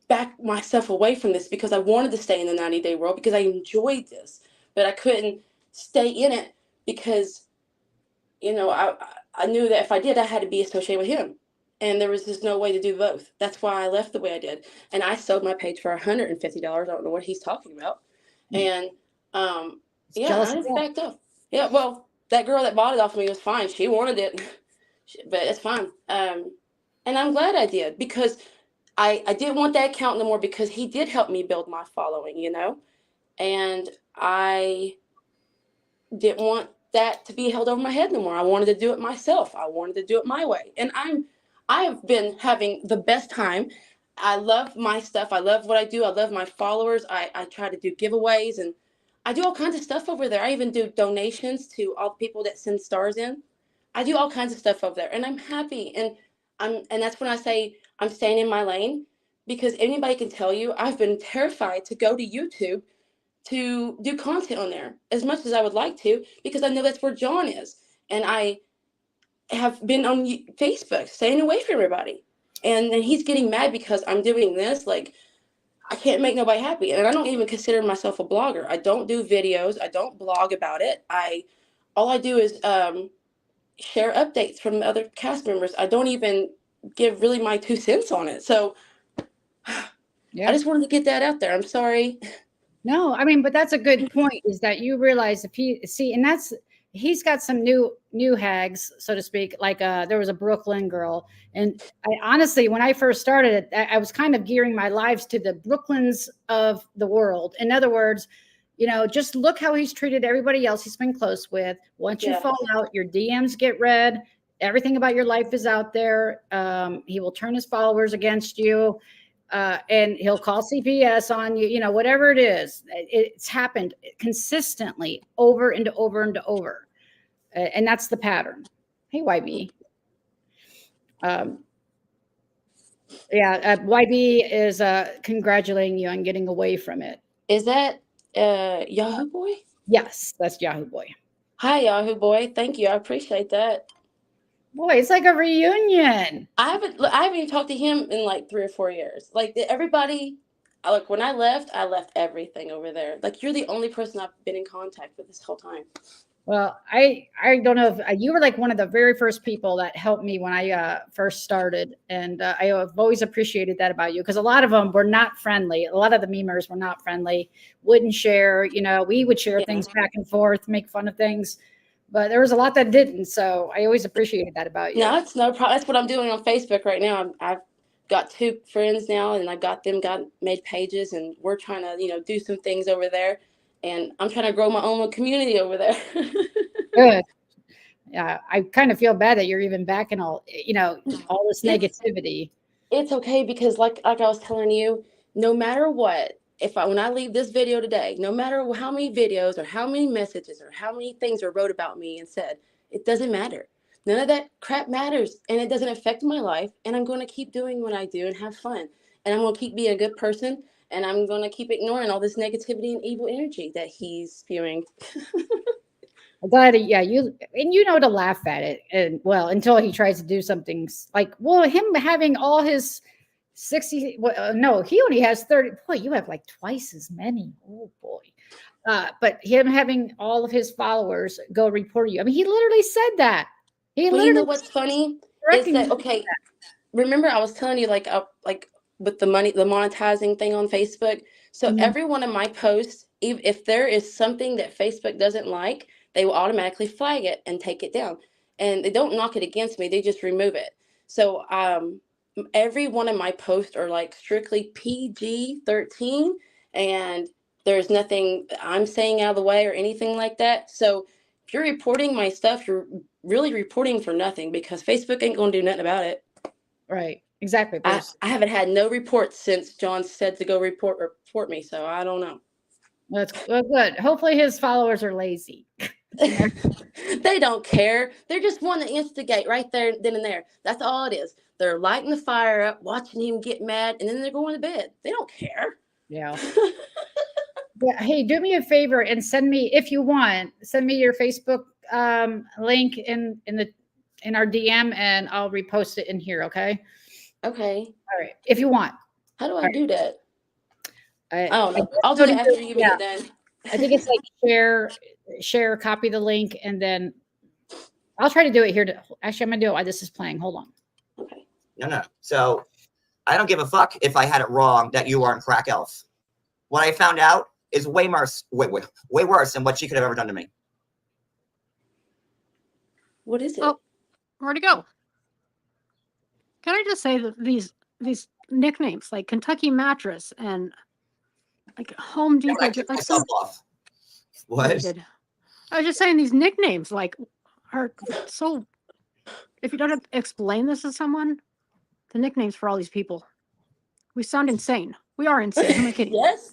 back myself away from this because I wanted to stay in the 90-day world because I enjoyed this, but I couldn't stay in it because, I knew that if I did, I had to be associated with him. And there was just no way to do both. That's why I left the way I did. And I sold my page for $150. I don't know what he's talking about. And yeah, I just backed up. Yeah, well, that girl that bought it off of me was fine. She wanted it, but it's fine. And I'm glad I did because I didn't want that account no more because he did help me build my following, and I didn't want that to be held over my head no more. I wanted to do it myself. I wanted to do it my way. And I have been having the best time. I love my stuff. I love what I do. I love my followers. I try to do giveaways and I do all kinds of stuff over there. I even do donations to all the people that send stars in. I do all kinds of stuff over there and I'm happy. And that's when I say I'm staying in my lane because anybody can tell you I've been terrified to go to YouTube to do content on there as much as I would like to because I know that's where John is. And I have been on Facebook staying away from everybody. And then he's getting mad because I'm doing this. Like, I can't make nobody happy. And I don't even consider myself a blogger. I don't do videos. I don't blog about it. All I do is share updates from the other cast members. I don't even give really my 2 cents on it. So Yeah. I just wanted to get that out there. I'm sorry. No, I mean, but that's a good point is that you realize and he's got some new hags, so to speak. Like there was a Brooklyn girl. And I honestly, when I first started it, I was kind of gearing my lives to the Brooklyns of the world. In other words, just look how he's treated everybody else he's been close with. Once you fall out, your DMs get read. Everything about your life is out there. He will turn his followers against you. And he'll call CPS on you, whatever it is. It's happened consistently over and over and over. And that's the pattern. Hey, YB. YB is congratulating you on getting away from it. Is that Yahoo Boy? Yes, that's Yahoo Boy. Hi, Yahoo Boy. Thank you. I appreciate that. Boy, it's like a reunion. I haven't even talked to him in like 3 or 4 years. Like everybody, like when I left everything over there. Like you're the only person I've been in contact with this whole time. Well, I don't know if you were like one of the very first people that helped me when I first started. And I have always appreciated that about you because a lot of them were not friendly. A lot of the memers were not friendly, wouldn't share, we would share things back and forth, make fun of things. But there was a lot that didn't. So I always appreciated that about you. No, it's no problem. That's what I'm doing on Facebook right now. I've got 2 friends now and I've got made pages and we're trying to, do some things over there. And I'm trying to grow my own community over there. Good. Yeah, I kind of feel bad that you're even back in all this negativity. It's okay because like I was telling you, no matter what, when I leave this video today, no matter how many videos or how many messages or how many things are wrote about me and said, it doesn't matter. None of that crap matters and it doesn't affect my life. And I'm going to keep doing what I do and have fun. And I'm going to keep being a good person. And I'm going to keep ignoring all this negativity and evil energy that he's spewing. I'm glad, you to laugh at it, and until he tries to do something like, him having all his 60. No, he only has 30. Boy, you have like twice as many. Oh boy, but him having all of his followers go report you. I mean, he literally said that. You know what's funny is that okay. Remember, I was telling you like with the monetizing thing on Facebook. So every one of my posts, if there is something that Facebook doesn't like, they will automatically flag it and take it down. And they don't knock it against me. They just remove it. So every one of my posts are like strictly PG-13 and there's nothing I'm saying out of the way or anything like that. So if you're reporting my stuff, you're really reporting for nothing because Facebook ain't going to do nothing about it. Right. Exactly. I haven't had no reports since John said to go report me. So I don't know. That's good. Hopefully his followers are lazy. They don't care. They're just wanting to instigate right there, then and there. That's all it is. They're lighting the fire up, watching him get mad, and then they're going to bed. They don't care. Yeah. Yeah. Hey, do me a favor and send me your Facebook link in our DM, and I'll repost it in here. Okay. Okay. All right. If you want. How do I do that? I I don't know. I'll do it after you yeah. get done. I think it's like share, copy the link, and then I'll try to do it here. Actually, I'm gonna do it while this is playing. Hold on. Okay. No. So I don't give a fuck if I had it wrong that you aren't Crack Elf. What I found out is way worse than what she could have ever done to me. What is it? Oh, where'd it go? Can I just say that these nicknames like Kentucky Mattress and like Home Yeah, Depot, I kicked like myself off. you What? did. I was just saying these nicknames like are so. If you don't explain this to someone, the nicknames for all these people, we sound insane. We are insane. Who am I kidding? Yes.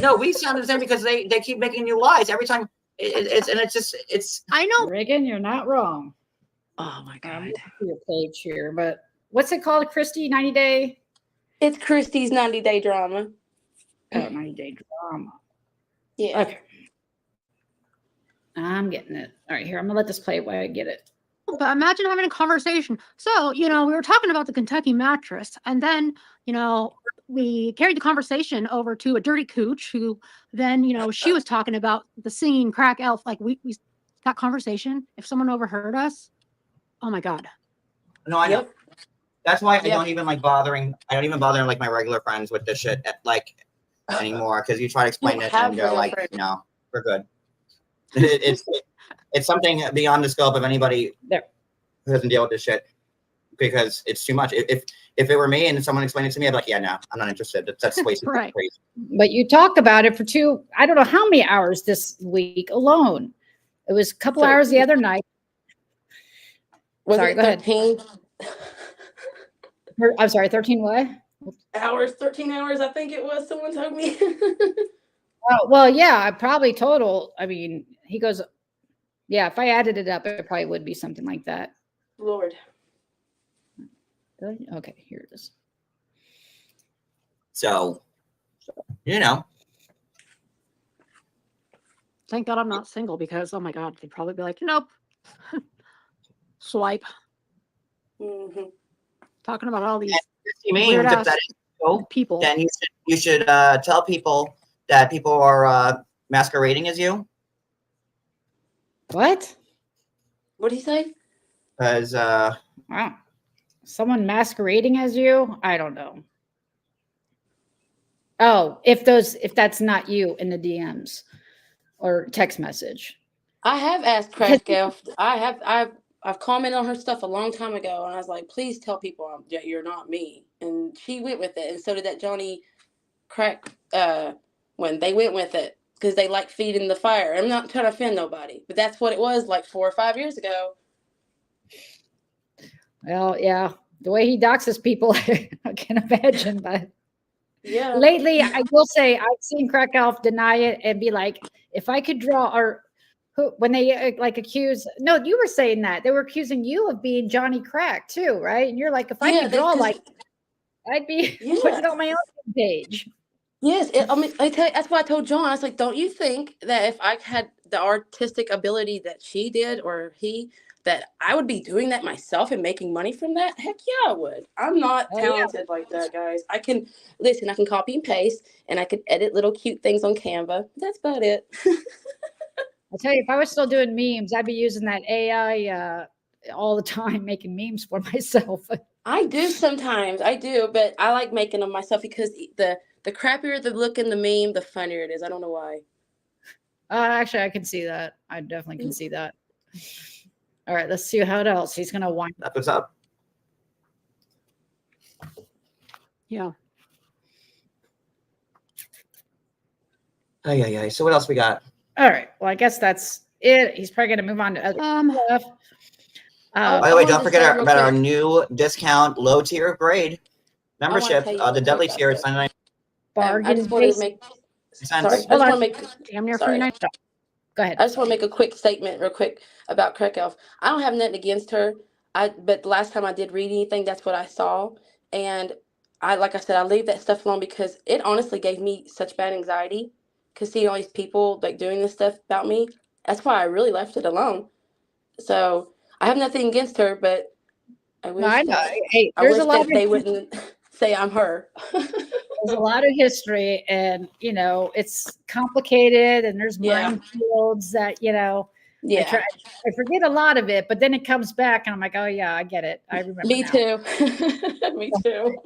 No, we sound the same because they keep making new lies every time. It's. I know. Reagan, you're not wrong. Oh my I'm God. looking for your page here, but what's it called, Christy? 90 day? It's Christy's 90-day drama. Oh, 90-day drama. Yeah. Okay. I'm getting it. All right, here. I'm gonna let this play while I get it. But imagine having a conversation. So, we were talking about the Kentucky mattress, and then, we carried the conversation over to a dirty cooch who then, she was talking about the singing Crack Elf. Like we that conversation, if someone overheard us, oh my God. No, I know. Yep. That's why I Yep. don't even bothering like my regular friends with this shit anymore, because you try to explain it and they're like, no, we're good. It's something beyond the scope of anybody There. who doesn't deal with this shit, because it's too much. If it were me and someone explained it to me, I'd be like, yeah, no, I'm not interested. That's wasted. Right. Crazy. But you talked about it for I don't know how many hours this week alone. It was a couple hours the other night. Sorry, go ahead. 13 I'm sorry, 13 what? hours, 13 hours, I think it was. Someone told me. Oh, well, yeah, probably total. I mean, he goes, yeah, if I added it up, it probably would be something like that. Lord. Okay, here it is. So, Thank God I'm not single, because, oh my God, they'd probably be like, nope. Swipe. Mm-hmm. Talking about all these Christy Memes, weird if ass that is so, people. then you should tell people that people are masquerading as you, What? What did he say? because Wow. Someone masquerading as you? I don't know. Oh, if that's not you in the DMs or text message. I have asked Crack Elf. I've commented on her stuff a long time ago, and I was like, please tell people that you're not me. And she went with it, and so did that Johnny Crack when they went with it, because they like feeding the fire. I'm not trying to offend nobody, but that's what it was like 4 or 5 years ago. Well, yeah, the way he doxes people, I can imagine. But Yeah. lately, I will say I've seen Crack Elf deny it and be like, if I could draw, or when they accuse, no, you were saying that they were accusing you of being Johnny Crack too, right? And you're like, if I could draw I'd be putting it on my own page. Yes, I tell you, that's why I told John. I was like, "Don't you think that if I had the artistic ability that she did, or he, that I would be doing that myself and making money from that? Heck yeah, I would. I'm not talented like that, guys. I can copy and paste, and I can edit little cute things on Canva. That's about it." I'll tell you, if I was still doing memes, I'd be using that AI all the time, making memes for myself. I do sometimes. I do, but I like making them myself, because the crappier the look in the meme, the funnier it is. I don't know why. Actually, I can see that. I definitely can see that. All right, let's see what else he's going to wind that's what's up. Yeah. Yeah. So what else we got? All right. Well, I guess that's it. He's probably going to move on to other stuff. By the way, don't forget about our new discount low tier grade membership, the Deadly tier. It's $99. Bargain. I just wanted to make. Sorry, I just want to make. Damn near Sorry. $49. Go ahead. I just want to make a quick statement real quick about Crack Elf. I don't have nothing against her. But the last time I did read anything, that's what I saw. And like I said, I leave that stuff alone, because it honestly gave me such bad anxiety, because seeing all these people like doing this stuff about me. That's why I really left it alone. So I have nothing against her, but I wish No, I know. that, Hey, I there's wish a lot that they wouldn't say I'm her. there's a lot of history, and it's complicated, and there's Yeah. minefields that Yeah. I forget a lot of it, but then it comes back, and I'm like, oh yeah, I get it. I remember. Me now. too. Me too.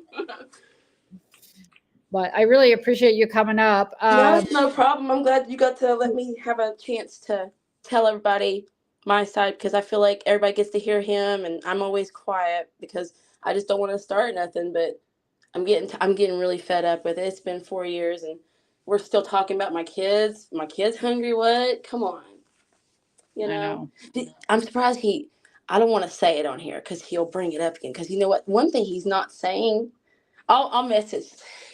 But I really appreciate you coming up. No, no problem. I'm glad you got to let me have a chance to tell everybody my side, because I feel like everybody gets to hear him, and I'm always quiet because I just don't want to start nothing. But I'm getting really fed up with it. It's been 4 years, and we're still talking about my kids. My kids hungry? What? Come on. I know. I'm surprised I don't want to say it on here because he'll bring it up again. Because you know what? One thing he's not saying, I'll message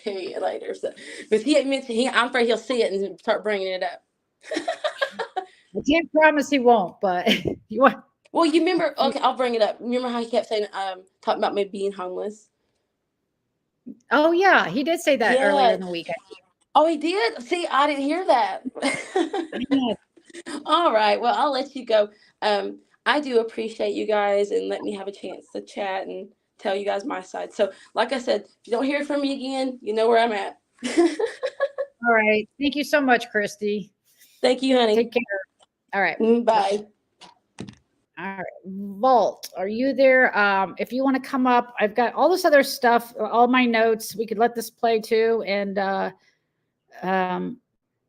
you later. So, but he ain't mentioned, I'm afraid he'll see it and start bringing it up. I can't promise he won't, but you want. Well, you remember? Okay, I'll bring it up. Remember how he kept saying, talking about me being homeless? Oh yeah, he did say that earlier in the week. Oh, he did? See, I didn't hear that. All right. Well, I'll let you go. I do appreciate you guys and let me have a chance to chat and tell you guys my side. So, like I said, if you don't hear from me again, you know where I'm at. All right. Thank you so much, Christy. Thank you, honey. Take care. All right. Bye. All right. Vault, are you there? If you want to come up, I've got all this other stuff, all my notes. We could let this play too. And,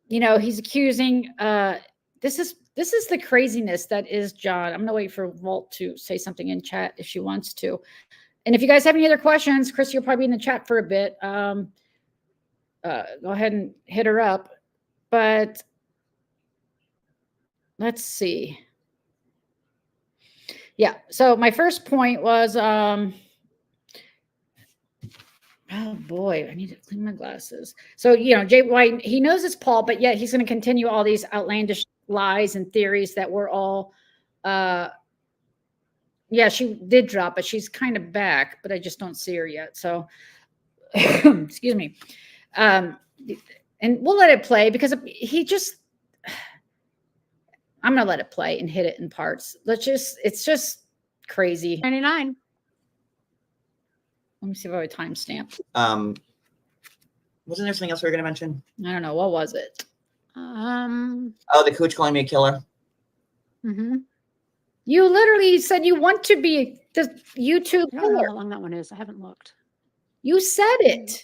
he's accusing, this is the craziness that is John. I'm going to wait for Vault to say something in chat if she wants to. And if you guys have any other questions, Chris, you'll probably be in the chat for a bit. Go ahead and hit her up. But let's see. Yeah. So my first point was, oh boy, I need to clean my glasses. So, Jay White, he knows it's Paul, but yet he's going to continue all these outlandish lies and theories that we're all, yeah, she did drop, but she's kind of back, but I just don't see her yet. So, excuse me. And we'll let it play because I'm going to let it play and hit it in parts. It's just crazy. 99. Let me see if I have a timestamp. Wasn't there something else we were going to mention? I don't know. What was it? Oh, the coach calling me a killer. Mm-hmm. You literally said you want to be the YouTube I don't know killer. how long that one is. I haven't looked. You said it.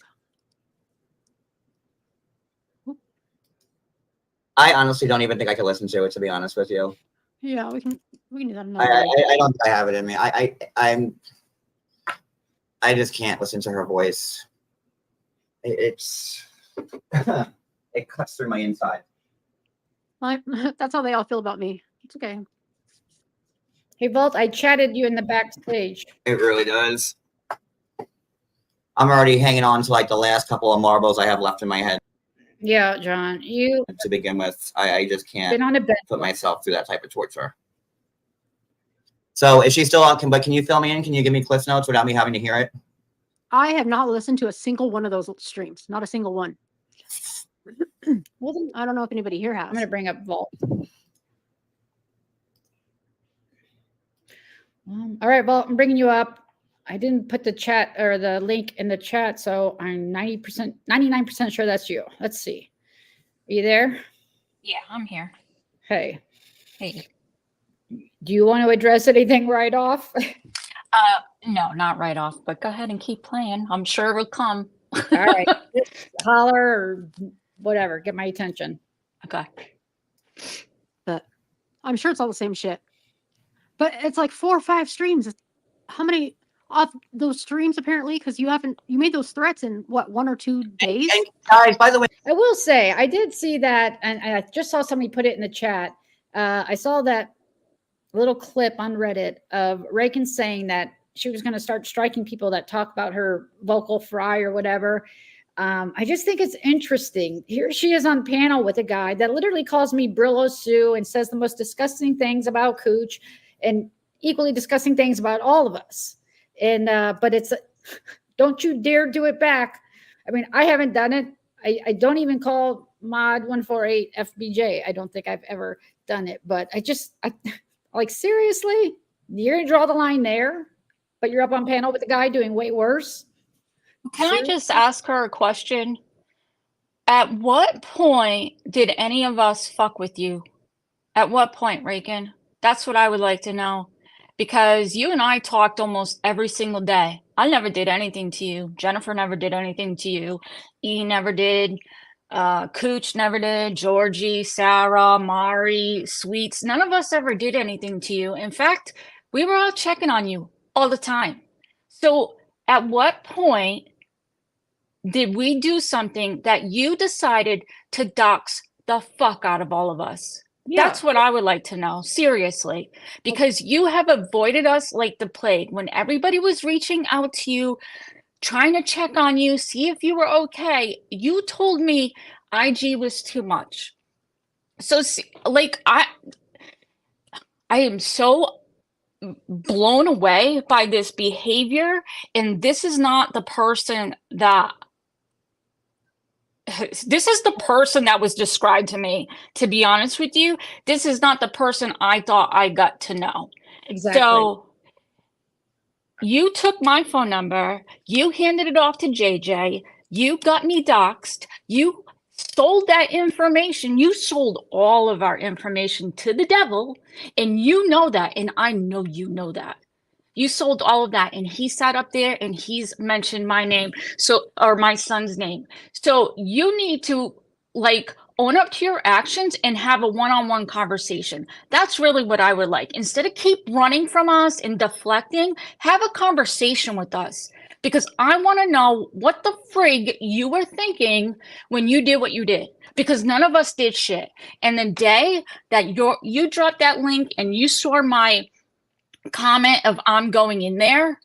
I honestly don't even think I could listen to it, to be honest with you. Yeah, we can do that another I day. don't think I have it in me. I just can't listen to her voice. It's it cuts through my inside. That's how they all feel about me. It's okay. Hey, Vault, I chatted you in the backstage. It really does. I'm already hanging on to like the last couple of marbles I have left in my head. Yeah, John, you To begin with, I just can't been on a bench. put myself through that type of torture. So is she still on? But can you fill me in? Can you give me Cliff Notes without me having to hear it? I have not listened to a single one of those streams. Not a single one. Well, then I don't know if anybody here has. I'm going to bring up Vault. All right, Vault, I'm bringing you up. I didn't put the chat or the link in the chat, so I'm 99% sure that's you. Let's see. Are you there? Yeah, I'm here. Hey. Hey. Do you want to address anything right off? No, not right off, but go ahead and keep playing. I'm sure it'll come. All right. Just holler or whatever. Get my attention. Okay. But I'm sure it's all the same shit. But it's like 4 or 5 streams. How many of those streams apparently? Because you made those threats in what, 1 or 2 days? And guys, by the way, I will say, I did see that, and I just saw somebody put it in the chat. I saw that little clip on Reddit of Reagan saying that she was going to start striking people that talk about her vocal fry or whatever. I just think it's interesting. Here she is on panel with a guy that literally calls me Brillo Sue and says the most disgusting things about Cooch and equally disgusting things about all of us. And but it's don't you dare do it back. I mean, I haven't done it. I don't even call mod 148 FBJ. I don't think I've ever done it, but I like, seriously, you're gonna draw the line there, but you're up on panel with the guy doing way worse. Can I just ask her a question? At what point did any of us fuck with you? At what point, Reagan? That's what I would like to know. Because you and I talked almost every single day. I never did anything to you. Jennifer never did anything to you. E never did. Cooch never did. Georgie, Sarah, Mari, Sweets. None of us ever did anything to you. In fact, we were all checking on you all the time. So at what point did we do something that you decided to dox the fuck out of all of us? That's what I would like to know, seriously, because you have avoided us like the plague. When everybody was reaching out to you, trying to check on you, see if you were okay, you told me IG was too much. So, like, I am so blown away by this behavior, and this is not the person that was described to me, to be honest with you. This is not the person I thought I got to know. Exactly. So you took my phone number, you handed it off to JJ, you got me doxxed, you sold that information, you sold all of our information to the devil, and you know that, and I know you know that. You sold all of that, and he sat up there and he's mentioned my name, or my son's name. So you need to like own up to your actions and have a one-on-one conversation. That's really what I would like. Instead of keep running from us and deflecting, have a conversation with us, because I want to know what the frig you were thinking when you did what you did, because none of us did shit. And the day that you dropped that link and you saw my comment of I'm going in there,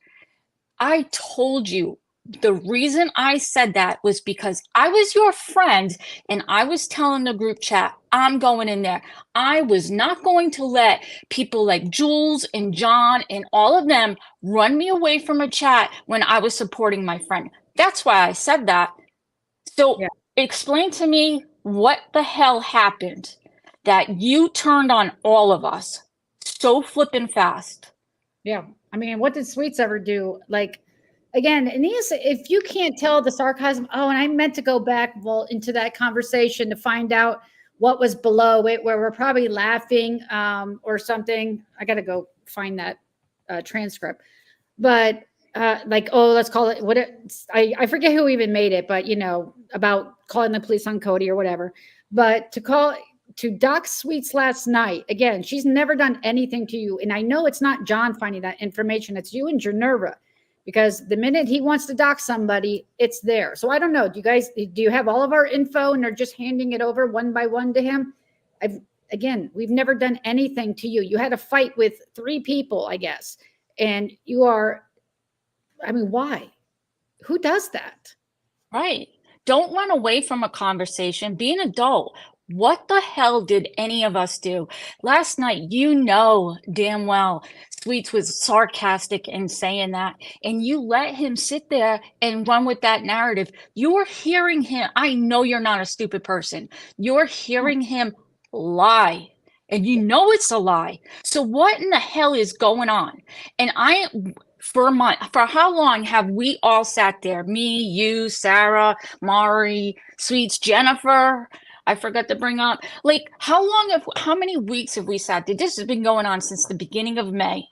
I told you the reason I said that was because I was your friend and I was telling the group chat I'm going in there. I was not going to let people like Jules and John and all of them run me away from a chat when I was supporting my friend. That's why I said that. So explain to me what the hell happened that you turned on all of us so flippin' fast. Yeah. I mean, what did Sweets ever do? Like, again, and if you can't tell the sarcasm, and I meant to go back into that conversation to find out what was below it, where we're probably laughing or something. I got to go find that transcript. But let's call it I forget who even made it, but about calling the police on Cody or whatever. But to dox Sweets last night, again, she's never done anything to you. And I know it's not John finding that information. It's you and Generva, because the minute he wants to dox somebody, it's there. So I don't know. Do you have all of our info and are just handing it over one by one to him? We've never done anything to you. You had a fight with 3 people, I guess. And why? Who does that? Right. Don't run away from a conversation. Be an adult. What the hell did any of us do? Last night, damn well, Sweets was sarcastic in saying that, and you let him sit there and run with that narrative. You're hearing him. I know you're not a stupid person. You're hearing him lie, and you know it's a lie. So what in the hell is going on? And for a month, for how long have we all sat there? Me, you, Sarah, Mari, Sweets, Jennifer. I forgot to bring up, like, how many weeks have we sat there? This has been going on since the beginning of May.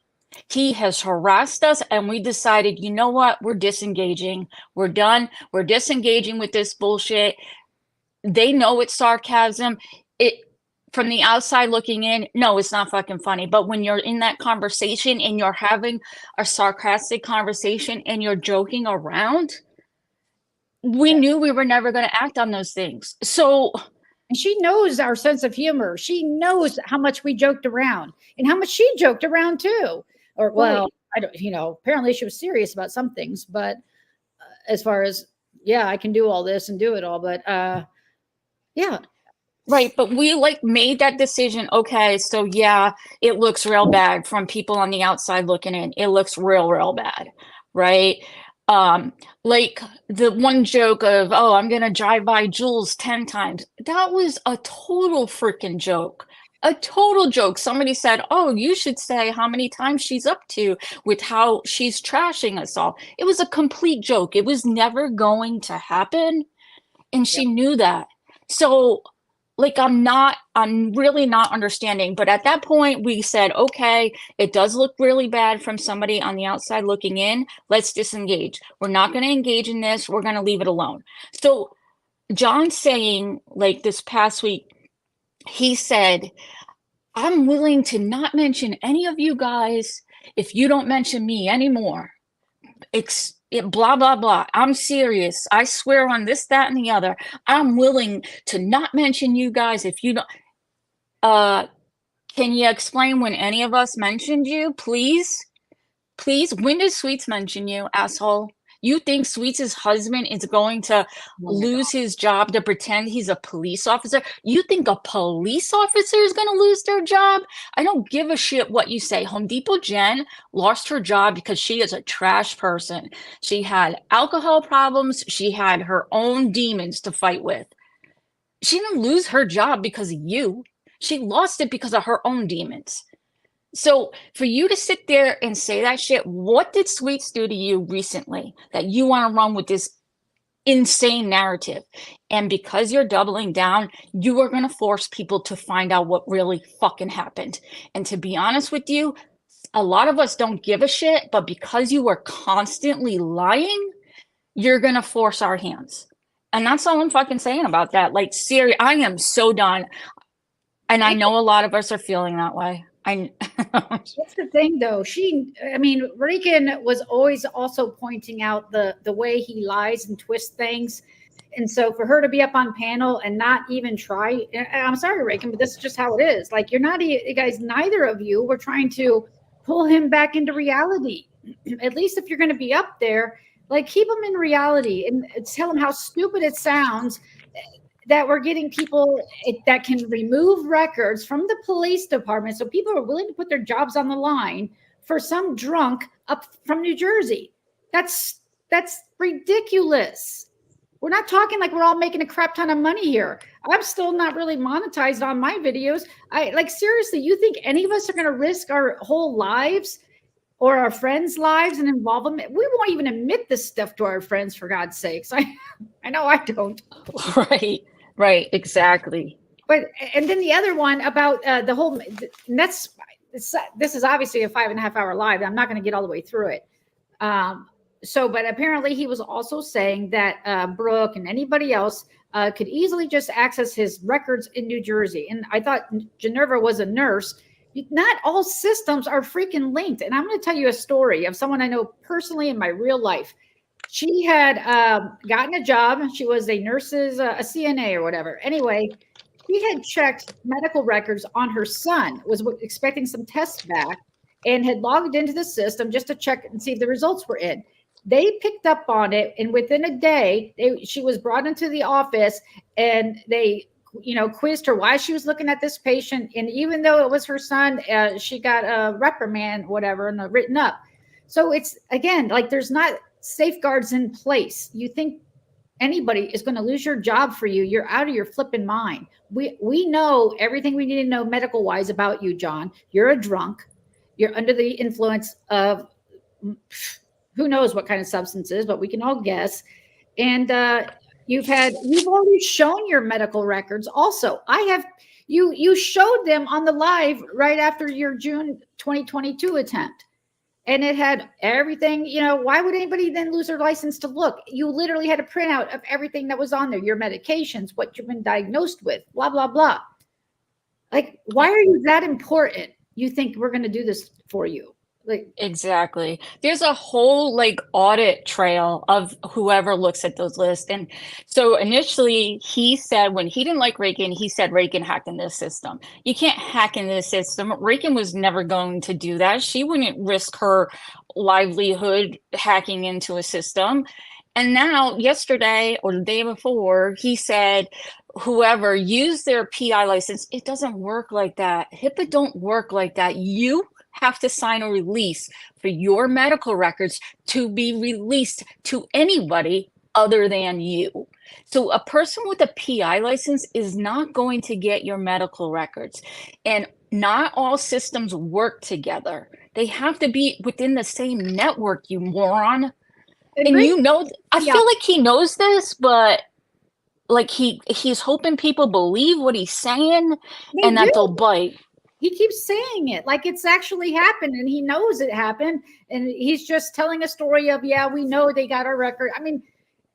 He has harassed us, and we decided, you know what? We're disengaging. We're done. We're disengaging with this bullshit. They know it's sarcasm. From the outside looking in, no, it's not fucking funny. But when you're in that conversation and you're having a sarcastic conversation and you're joking around, we knew we were never going to act on those things. So... And she knows our sense of humor. She knows how much we joked around and how much she joked around too. Or, well, I don't, apparently she was serious about some things, but as far as, I can do all this and do it all, but Right. But we made that decision. Okay. So it looks real bad from people on the outside looking in. It looks real bad. Right. Like the one joke of, I'm going to drive by Jules 10 times. That was a total freaking joke. A total joke. Somebody said, oh, you should say how many times she's up to with how she's trashing us all. It was a complete joke. It was never going to happen. And she knew that. So like, I'm really not understanding. But at that point, we said, okay, it does look really bad from somebody on the outside looking in. Let's disengage. We're not going to engage in this. We're going to leave it alone. So John saying, like, this past week, he said, I'm willing to not mention any of you guys if you don't mention me anymore. Blah, blah, blah. I'm serious. I swear on this, that, and the other. I'm willing to not mention you guys if you don't. Can you explain when any of us mentioned you, please? Please? When did Sweets mention you, asshole? You think Sweets' husband is going to lose his job to pretend he's a police officer? You think a police officer is going to lose their job? I don't give a shit what you say. Home Depot Jen lost her job because she is a trash person. She had alcohol problems. She had her own demons to fight with. She didn't lose her job because of you. She lost it because of her own demons. So for you to sit there and say that shit, what did Sweets do to you recently that you want to run with this insane narrative? And because you're doubling down, you are going to force people to find out what really fucking happened. And to be honest with you, a lot of us don't give a shit, but because you are constantly lying, you're going to force our hands. And that's all I'm fucking saying about that. Like, seriously, I am so done. And I know a lot of us are feeling that way. That's the thing, though. Reagan was always also pointing out the way he lies and twists things. And so for her to be up on panel and not even try, I'm sorry, Reagan, but this is just how it is. Like, you're not, guys, neither of you were trying to pull him back into reality. At least if you're going to be up there, like, keep him in reality and tell him how stupid it sounds that we're getting people that can remove records from the police department. So people are willing to put their jobs on the line for some drunk up from New Jersey. That's ridiculous. We're not talking like we're all making a crap ton of money here. I'm still not really monetized on my videos. Seriously, you think any of us are going to risk our whole lives or our friends' lives and involve them? We won't even admit this stuff to our friends, for God's sakes. I know I don't. Right, exactly. But, and then the other one about the whole, and this is obviously a 5.5 hour live. I'm not going to get all the way through it. But apparently he was also saying that Brooke and anybody else could easily just access his records in New Jersey. And I thought Geneva was a nurse. Not all systems are freaking linked. And I'm going to tell you a story of someone I know personally in my real life. She had gotten a job. She was a nurse's, a CNA or whatever. Anyway, she had checked medical records on her son, was expecting some tests back, and had logged into the system just to check and see if the results were in. They picked up on it, and within a day, she was brought into the office, and they quizzed her why she was looking at this patient. And even though it was her son, she got a reprimand, whatever, and written up. So it's, again, like, there's not safeguards in place. You think anybody is going to lose your job for you? You're out of your flipping mind. We know everything we need to know medical wise about you, John. You're a drunk. You're under the influence of who knows what kind of substances, but we can all guess. And you've already shown your medical records. Also, you showed them on the live right after your June 2022 attempt. And it had everything, why would anybody then lose their license to look? You literally had a printout of everything that was on there, your medications, what you've been diagnosed with, blah, blah, blah. Like, why are you that important? You think we're going to do this for you? Like, exactly. There's a whole audit trail of whoever looks at those lists. And so initially he said, when he didn't like Reagan, he said Reagan hacked in this system. You can't hack in this system. Reagan was never going to do that. She wouldn't risk her livelihood hacking into a system. And now yesterday or the day before, he said, whoever used their PI license, it doesn't work like that. HIPAA don't work like that. You have to sign a release for your medical records to be released to anybody other than you. So a person with a PI license is not going to get your medical records. And not all systems work together. They have to be within the same network, you moron. And you know, I feel like he knows this, but like he's hoping people believe what he's saying and that they'll bite. He keeps saying it like it's actually happened and he knows it happened. And he's just telling a story of, yeah, we know they got our record. I mean,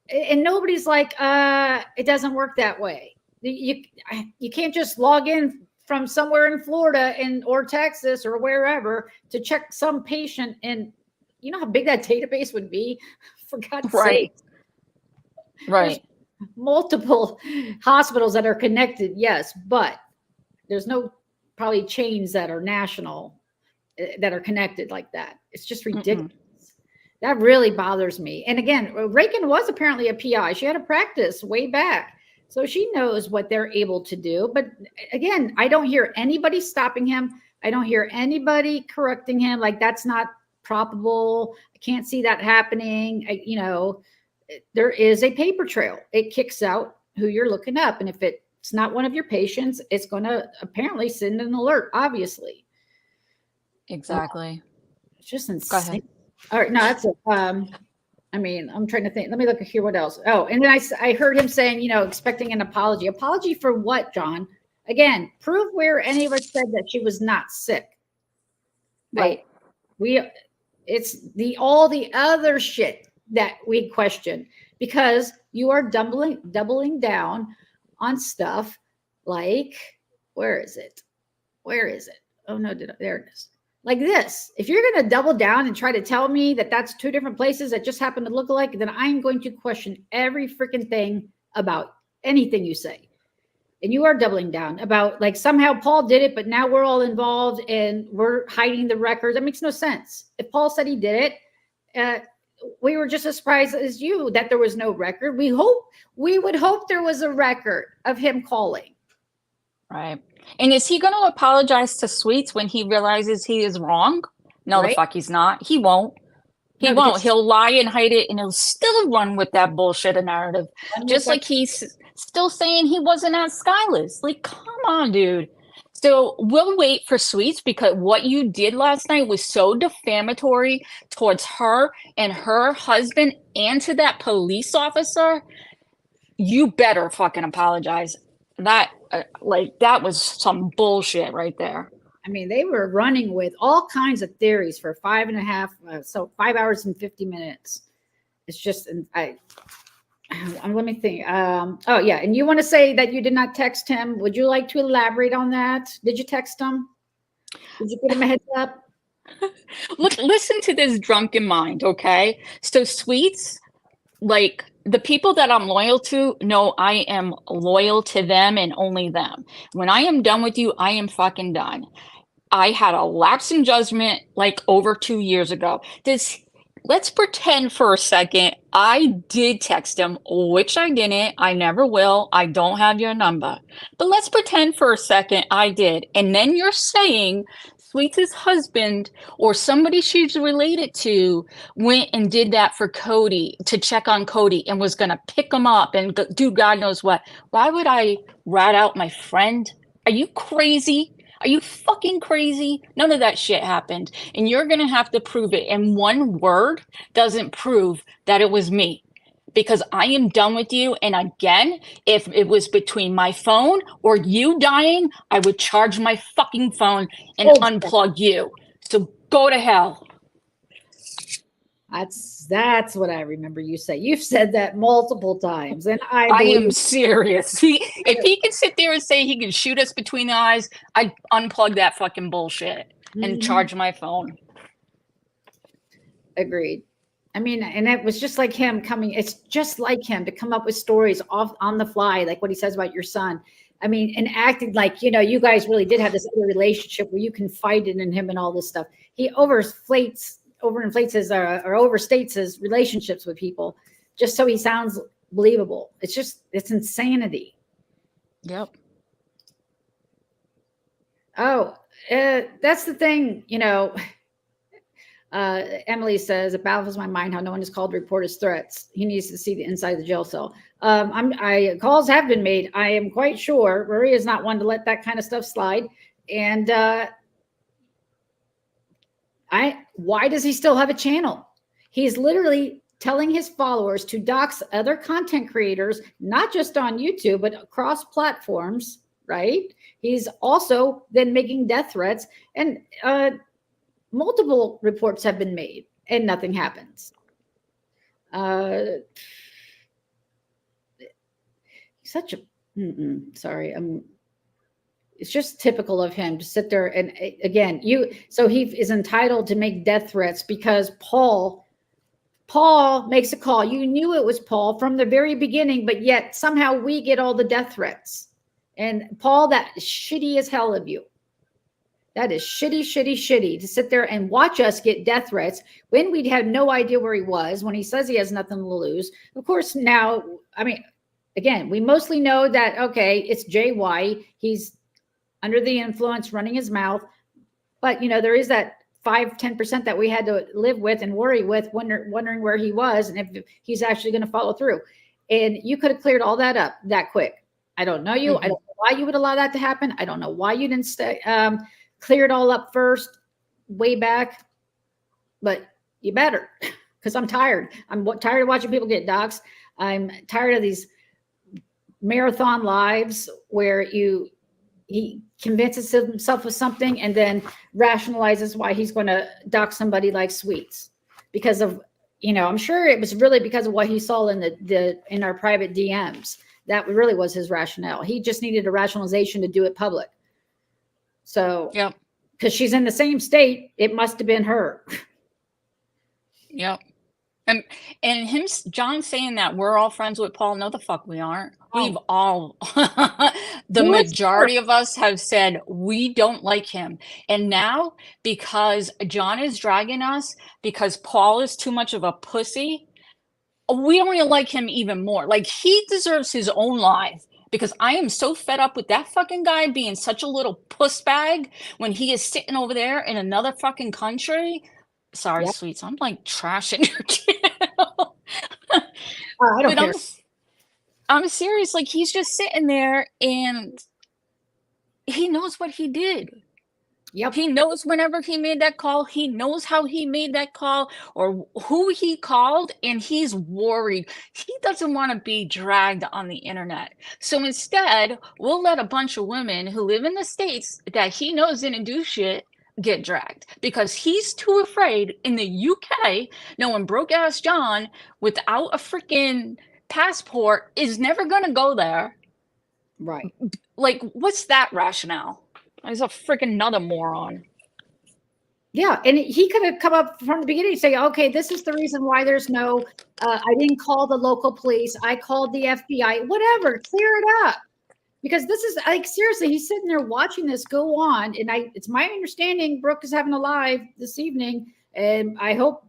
and nobody's like, it doesn't work that way. You can't just log in from somewhere in Florida or Texas or wherever to check some patient. And you know how big that database would be, for God's sake. Right. There's multiple hospitals that are connected, yes, but there's no probably chains that are national that are connected like that. It's just ridiculous. That really bothers me. And again, Reagan was apparently a PI. She had a practice way back. So she knows what they're able to do. But again, I don't hear anybody stopping him. I don't hear anybody correcting him. Like, that's not probable. I can't see that happening. There is a paper trail. It kicks out who you're looking up. And if it's not one of your patients, it's going to apparently send an alert, obviously. Exactly. It's just insane. Go ahead. All right. No, that's it. I mean, I'm trying to think. Let me look here. What else? Oh, and then I heard him saying, expecting an apology. Apology for what, John? Again, prove where any of us said that she was not sick. Right. It's all the other shit that we question, because you are doubling down on stuff like, where is it? Oh no, there it is. Like this. If you're going to double down and try to tell me that that's two different places that just happen to look alike, then I'm going to question every freaking thing about anything you say. And you are doubling down about, like, somehow Paul did it, but now we're all involved and we're hiding the records. That makes no sense. If Paul said he did it, we were just as surprised as you that there was no record. We would hope there was a record of him calling. Right. And is he going to apologize to Sweets when he realizes he is wrong? No, Right. the fuck he's not. He won't. He No, won't. because- He'll lie and hide it, and he'll still run with that bullshit narrative. Just like he's still saying he wasn't at Skylar's. Like, come on, dude. So we'll wait for Sweets, because what you did last night was so defamatory towards her and her husband and to that police officer. You better fucking apologize. That was some bullshit right there. I mean, they were running with all kinds of theories for 5 hours and 50 minutes. It's just, let me think. Oh yeah. And you want to say that you did not text him. Would you like to elaborate on that? Did you text him? Did you give him a heads up? Look, listen to this drunken mind, okay? So Sweets, like, the people that I'm loyal to know I am loyal to them and only them. When I am done with you, I am fucking done. I had a lapse in judgment like over 2 years ago. Let's pretend for a second I did text him, which I didn't. I never will. I don't have your number. But let's pretend for a second I did. And then you're saying Sweets' husband or somebody she's related to went and did that for Cody, to check on Cody, and was going to pick him up and do God knows what. Why would I rat out my friend? Are you crazy? Are you fucking crazy? None of that shit happened. And you're going to have to prove it. And one word doesn't prove that it was me. Because I am done with you. And again, if it was between my phone or you dying, I would charge my fucking phone and unplug you. So go to hell. That's what I remember you say. You've said that multiple times, and I am serious. If he can sit there and say he can shoot us between the eyes, I'd unplug that fucking bullshit and charge my phone. Agreed. I mean, and it was just like him it's just like him to come up with stories off on the fly, like what he says about your son. I mean, and acting like, you guys really did have this other relationship where you confided in him and all this stuff. He overinflates his or overstates his relationships with people just so he sounds believable. It's insanity. Yep. Oh, that's the thing, Emily says, it baffles my mind how no one is called to report his threats. He needs to see the inside of the jail cell. Calls have been made. I am quite sure Maria is not one to let that kind of stuff slide. And why does he still have a channel? He's literally telling his followers to dox other content creators, not just on YouTube, but across platforms, right? He's also then making death threats, and multiple reports have been made and nothing happens. Such a, sorry. It's just typical of him to sit there. And again, so he is entitled to make death threats because Paul makes a call. You knew it was Paul from the very beginning, but yet somehow we get all the death threats. And Paul, that is shitty as hell of you. That is shitty to sit there and watch us get death threats when we'd had no idea where he was, when he says he has nothing to lose. Of course, now, I mean, again, we mostly know that, okay, it's JY. He's under the influence, running his mouth. But, you know, there is that 5-10% that we had to live with and worry with, wondering where he was and if he's actually going to follow through. And you could have cleared all that up that quick. I don't know you. I don't know why you would allow that to happen. I don't know why you didn't stay. Clear it all up first, way back, but you better, because I'm tired. I'm tired of watching people get doxxed. I'm tired of these marathon lives where he convinces himself of something and then rationalizes why he's going to dox somebody like Sweets because of, you know, I'm sure it was really because of what he saw in in our private DMs. That really was his rationale. He just needed a rationalization to do it public. So, yeah, because she's in the same state, it must have been her. Yep. And John saying that we're all friends with Paul. No, the fuck we aren't. We've all, the majority of us have said we don't like him. And now, because John is dragging us, because Paul is too much of a pussy, we only like him even more. Like, he deserves his own life. Because I am so fed up with that fucking guy being such a little puss bag when he is sitting over there in another fucking country. Sorry, Sweets. I'm like trashing your channel. I don't care. I'm serious. Like, he's just sitting there and he knows what he did. Yep. He knows whenever he made that call, he knows how he made that call or who he called, and he's worried. He doesn't want to be dragged on the internet. So instead, we'll let a bunch of women who live in the States that he knows didn't do shit get dragged because he's too afraid in the UK, knowing broke ass John without a freaking passport is never going to go there. Right. Like, what's that rationale? He's a freaking another moron. Yeah, and he could have come up from the beginning and say, okay, this is the reason why there's no, I didn't call the local police. I called the FBI, whatever, clear it up. Because this is, like, seriously, he's sitting there watching this go on. And it's my understanding Brooke is having a live this evening. And I hope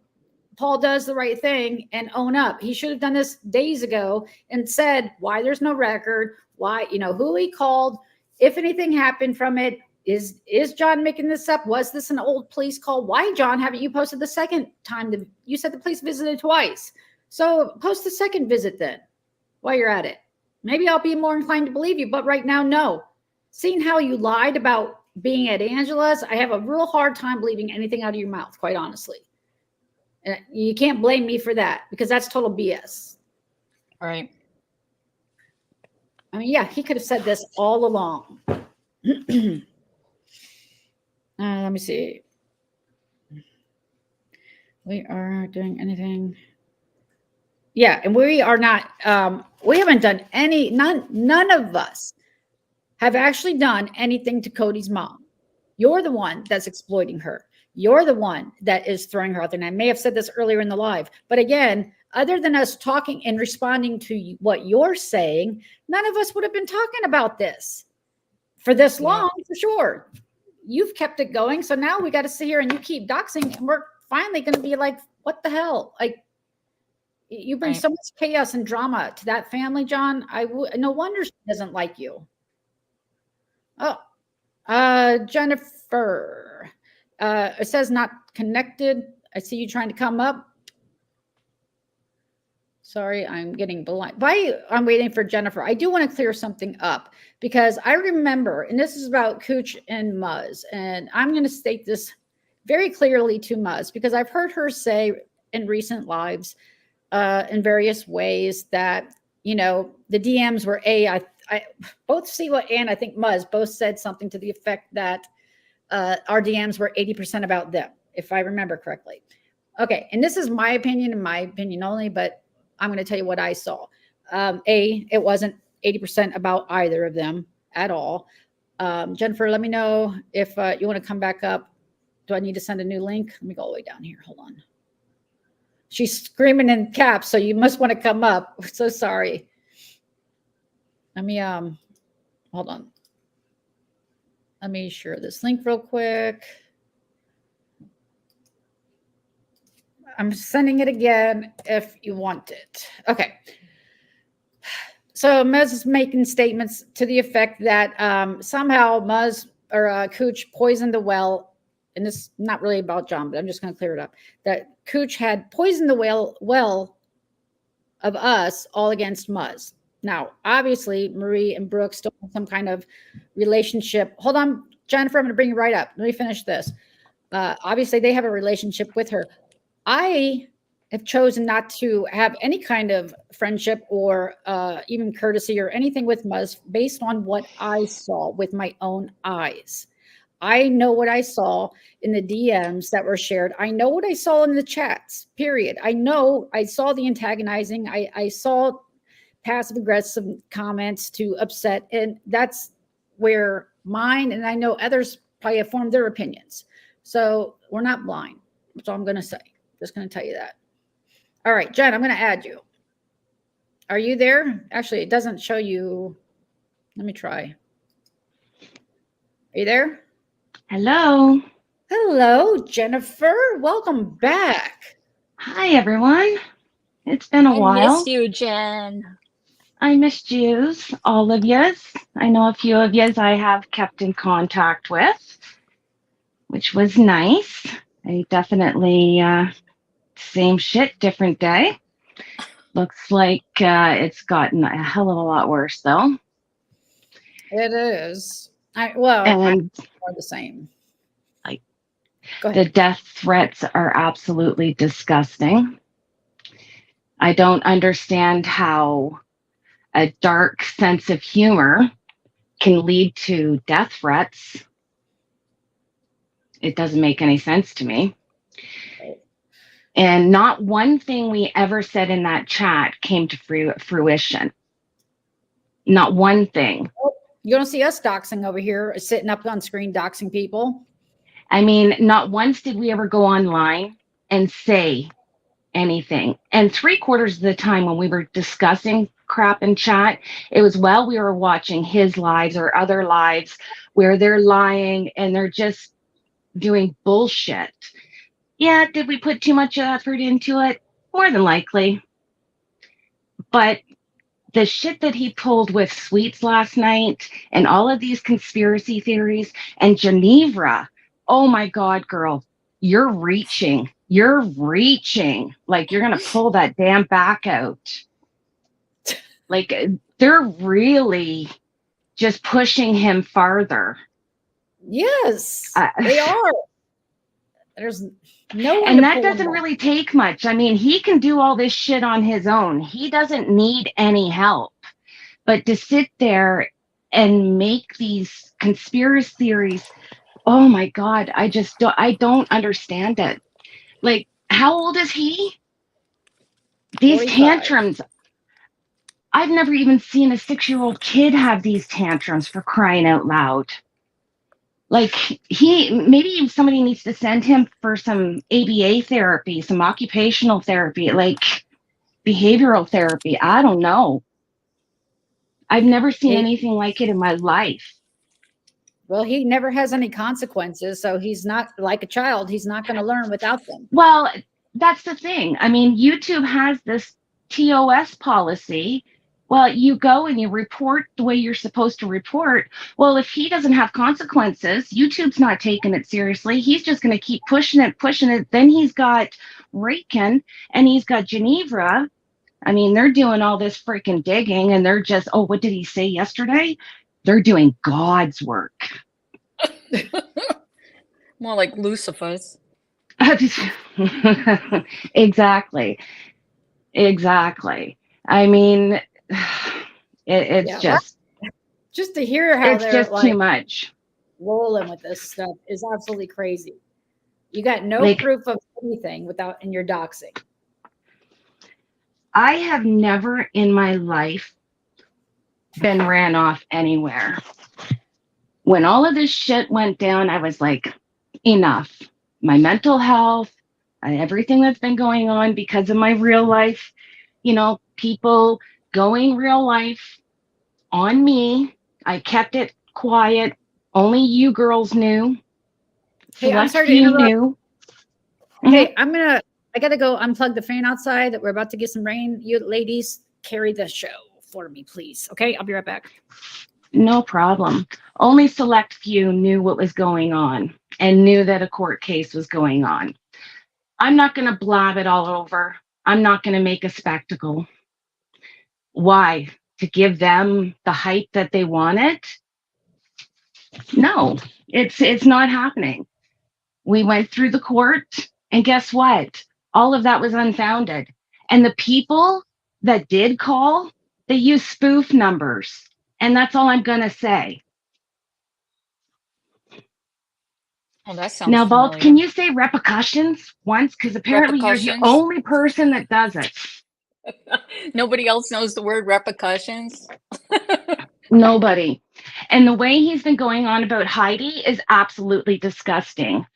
Paul does the right thing and own up. He should have done this days ago and said why there's no record, why, you know, who he called, if anything happened from it. Is John making this up? Was this an old police call? Why, John, haven't you posted the second time? You said the police visited twice. So post the second visit then while you're at it. Maybe I'll be more inclined to believe you, but right now, no. Seeing how you lied about being at Angela's, I have a real hard time believing anything out of your mouth, quite honestly. And you can't blame me for that because that's total BS. All right. I mean, yeah, he could have said this all along. Let me see. We are doing anything. Yeah, and we are not, we haven't done any, none of us have actually done anything to Cody's mom. You're the one that's exploiting her. You're the one that is throwing her out there. And I may have said this earlier in the live, but again, other than us talking and responding to what you're saying, none of us would have been talking about this for this long, for sure. You've kept it going. So now we got to sit here and you keep doxing and we're finally going to be like, what the hell? Like, you bring so much chaos and drama to that family, John. No wonder she doesn't like you. Oh, Jennifer, it says not connected. I see you trying to come up. Sorry, I'm getting blind. I'm waiting for Jennifer. I do want to clear something up because I remember, and this is about Cooch and Muzz, and I'm going to state this very clearly to Muzz because I've heard her say in recent lives in various ways that, you know, the DMs were I both Siwa and I think Muzz both said something to the effect that our DMs were 80% about them, if I remember correctly. Okay, and this is my opinion and my opinion only, but I'm going to tell you what I saw. It wasn't 80% about either of them at all. Jennifer, let me know if you want to come back up. Do I need to send a new link? Let me go all the way down here. Hold on. She's screaming in caps, so you must want to come up. So sorry. Let me, hold on. Let me share this link real quick. I'm sending it again if you want it. Okay. So Muzz is making statements to the effect that somehow Muzz or Cooch poisoned the well, and this is not really about John, but I'm just going to clear it up, that Cooch had poisoned the well of us all against Muzz. Now, obviously, Marie and Brooke still have some kind of relationship. Hold on, Jennifer, I'm going to bring you right up. Let me finish this. Obviously, they have a relationship with her. I have chosen not to have any kind of friendship or even courtesy or anything with Muzz based on what I saw with my own eyes. I know what I saw in the DMs that were shared. I know what I saw in the chats, period. I know I saw the antagonizing. I saw passive aggressive comments to upset. And that's where mine, and I know others probably have formed their opinions. So we're not blind. That's all I'm going to say. Just going to tell you that. All right, Jen, I'm going to add you. Are you there? Actually, it doesn't show you. Let me try. Are you there? Hello. Hello, Jennifer. Welcome back. Hi, everyone. It's been a I while. miss you, Jen. I missed yous, all of yous. I know a few of yous I have kept in contact with, which was nice. I definitely, same shit, different day. Looks like it's gotten a hell of a lot worse, though. It is. I'm the same. Go ahead. The death threats are absolutely disgusting. I don't understand how a dark sense of humor can lead to death threats. It doesn't make any sense to me. And not one thing we ever said in that chat came to fruition. Not one thing. You don't see us doxing over here, sitting up on screen doxing people. I mean, not once did we ever go online and say anything. And 3/4 of the time when we were discussing crap in chat, it was while we were watching his lives or other lives where they're lying and they're just doing bullshit. Yeah, did we put too much effort into it? More than likely. But the shit that he pulled with Sweets last night and all of these conspiracy theories and Geneva, oh my God, girl, you're reaching. You're reaching. Like you're going to pull that damn back out. Like they're really just pushing him farther. Yes, they are. There's no one. And that doesn't really take much. I mean, he can do all this shit on his own. He doesn't need any help. But to sit there and make these conspiracy theories, oh my God, I don't understand it. Like, how old is he? These 45. tantrums. I've never even seen a 6-year-old kid have these tantrums, for crying out loud. Like maybe somebody needs to send him for some ABA therapy, some occupational therapy, like behavioral therapy. I don't know. I've never seen anything like it in my life. Well, he never has any consequences, so he's not like a child. He's not going to learn without them. Well, that's the thing. I mean, YouTube has this TOS policy Well, you go and you report the way you're supposed to report. Well, if he doesn't have consequences, YouTube's not taking it seriously. He's just going to keep pushing it, pushing it. Then he's got Rakin and he's got Geneva. I mean, they're doing all this freaking digging and they're just, oh, what did he say yesterday? They're doing God's work. More like Lucifer's. Exactly. I mean, it's Yeah, just to hear how it's they're just like too much. rolling with this stuff is absolutely crazy. You got no Like, proof of anything without, and you're doxing. I have never in my life been ran off anywhere. When all of this shit went down, I was like, enough. My mental health, everything that's been going on because of my real life, people going real life on me. I kept it quiet. Only you girls knew. Hey, I'm Select sorry to few interrupt. knew. Hey, I gotta go unplug the fan outside. We're about to get some rain. You ladies carry the show for me, please. Okay, I'll be right back. No problem. Only select few knew what was going on and knew that a court case was going on. I'm not going to blab it all over. I'm not going to make a spectacle. Why? To give them the hype that they wanted? No, it's not happening. We went through the court, and guess what? All of that was unfounded. And the people that did call, they used spoof numbers. And that's all I'm going to say. Oh, that sounds Now, familiar. Vault, can you say repercussions once? Because apparently you're the Repercussions? only person that does it. Nobody else knows the word repercussions. Nobody. And the way he's been going on about Heidi is absolutely disgusting.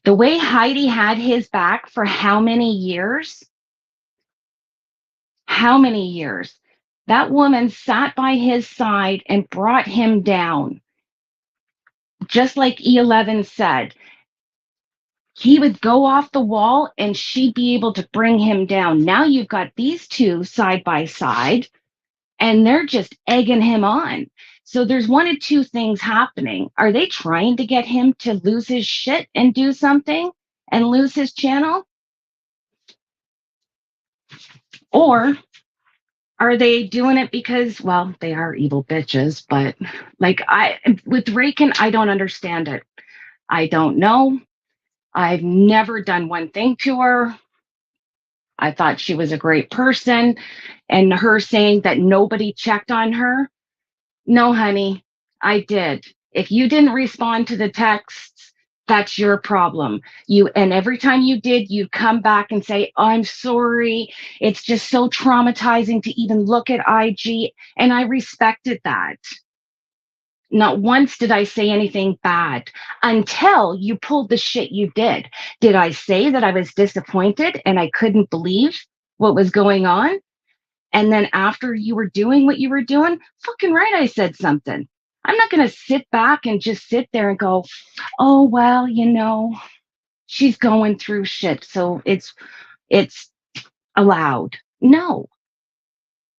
The way Heidi had his back for how many years? How many years? That woman sat by his side and brought him down. Just like E11 said, he would go off the wall and she'd be able to bring him down. Now you've got these two side by side and they're just egging him on. So there's one of two things happening. Are they trying to get him to lose his shit and do something and lose his channel? Or are they doing it because, well, they are evil bitches, but with Rakin, I don't understand it. I don't know. I've never done one thing to her. I thought she was a great person. And her saying that nobody checked on her. No, honey, I did. If you didn't respond to the texts, that's your problem. And every time you did, you'd come back and say, I'm sorry. It's just so traumatizing to even look at IG. And I respected that. Not once did I say anything bad until you pulled the shit you did. Did I say that I was disappointed and I couldn't believe what was going on? And then after you were doing what you were doing, fucking right, I said something. I'm not going to sit back and just sit there and go, oh, well, she's going through shit. So it's allowed. No,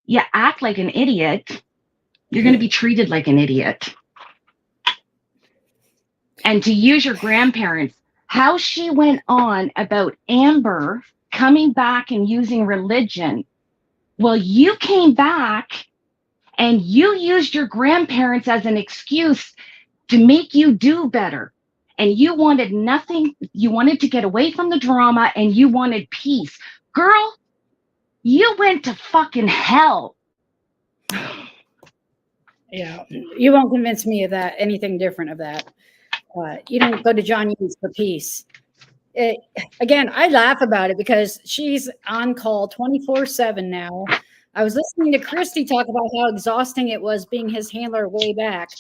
you act like an idiot. You're going to be treated like an idiot. And to use your grandparents, how she went on about Amber coming back and using religion. Well, you came back and you used your grandparents as an excuse to make you do better. And you wanted nothing. You wanted to get away from the drama and you wanted peace. Girl, you went to fucking hell. Yeah, you won't convince me of that, anything different of that. You don't go to John Yates for peace. Again, I laugh about it because she's on call 24/7 now. I was listening to Christy talk about how exhausting it was being his handler way back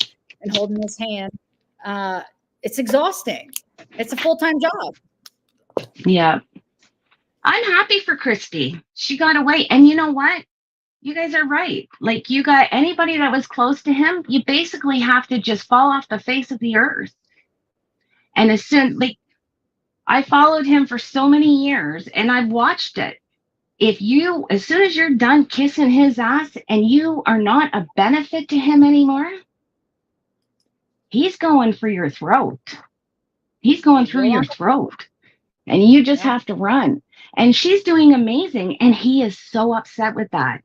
and holding his hand. It's exhausting. It's a full-time job. Yeah. I'm happy for Christy. She got away. And you know what? You guys are right. Like, you got anybody that was close to him, you basically have to just fall off the face of the earth. And as soon, I followed him for so many years and I've watched it. as soon as you're done kissing his ass and you are not a benefit to him anymore, he's going for your throat. He's going through your throat, and you just have to run. And she's doing amazing, and he is so upset with that.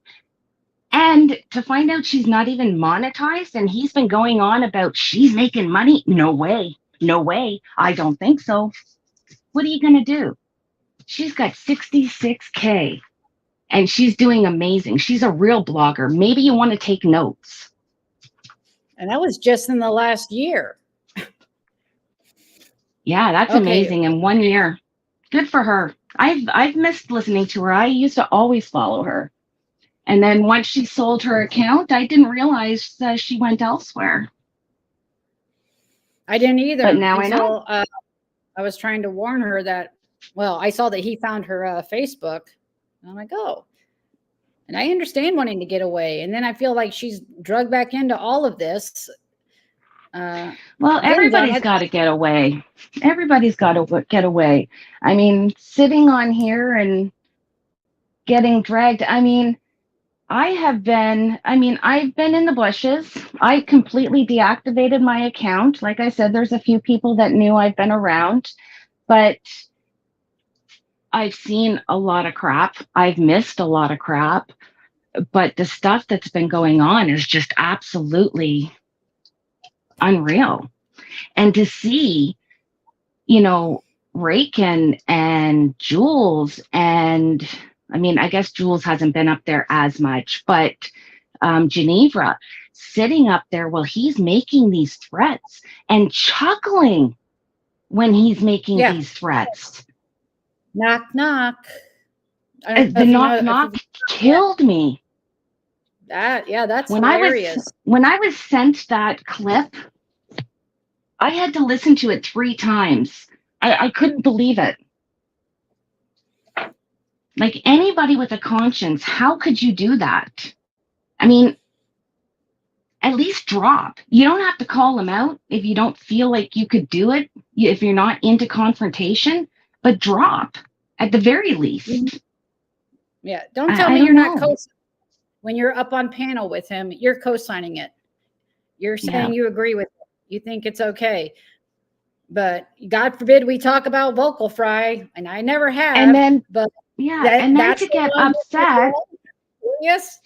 And to find out she's not even monetized, and he's been going on about she's making money. No way. No way. I don't think so. What are you going to do? She's got 66K, and she's doing amazing. She's a real blogger. Maybe you want to take notes. And that was just in the last year. Yeah, that's amazing. In 1 year. Good for her. I've missed listening to her. I used to always follow her. And then once she sold her account, I didn't realize that she went elsewhere. I didn't either. But now I know. I was trying to warn her that, well, I saw that he found her Facebook. And I'm like, oh. And I understand wanting to get away. And then I feel like she's drugged back into all of this. Well, everybody's got to get away. Everybody's got to get away. I mean, sitting on here and getting dragged. I mean, I've been in the bushes. I completely deactivated my account. Like I said, there's a few people that knew I've been around, but I've seen a lot of crap. I've missed a lot of crap, but the stuff that's been going on is just absolutely unreal. And to see, Rake and Jules, and I mean, I guess Jules hasn't been up there as much, but Genevra sitting up there while he's making these threats and chuckling when he's making these threats. Knock, knock. The knock, knock killed me. That's when hilarious. When I was sent that clip, I had to listen to it 3 times. I couldn't believe it. Like, anybody with a conscience, how could you do that? I mean, at least drop. You don't have to call them out if you don't feel like you could do it, if you're not into confrontation, but drop at the very least. Yeah, don't tell me you're not when you're up on panel with him, you're co-signing it. You're saying you agree with it. You think it's okay. But God forbid we talk about vocal fry, and I never have. And then, but and then to get upset. Yes.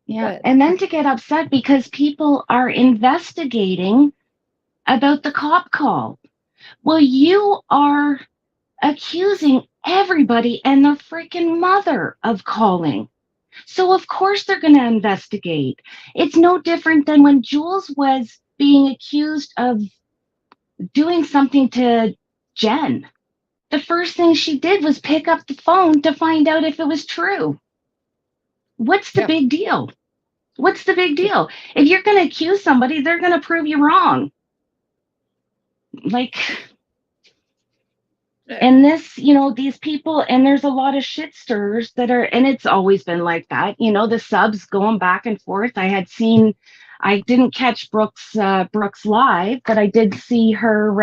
Yeah, and then to get upset because people are investigating about the cop call. Well, you are accusing everybody and their freaking mother of calling. So of course they're going to investigate. It's no different than when Jules was being accused of doing something to Jen. The first thing she did was pick up the phone to find out if it was true. What's the big deal? What's the big deal? If you're going to accuse somebody, they're going to prove you wrong. Like, and this, these people, and there's a lot of shitsters that are, and it's always been like that, the subs going back and forth. I didn't catch Brooks live, but I did see her,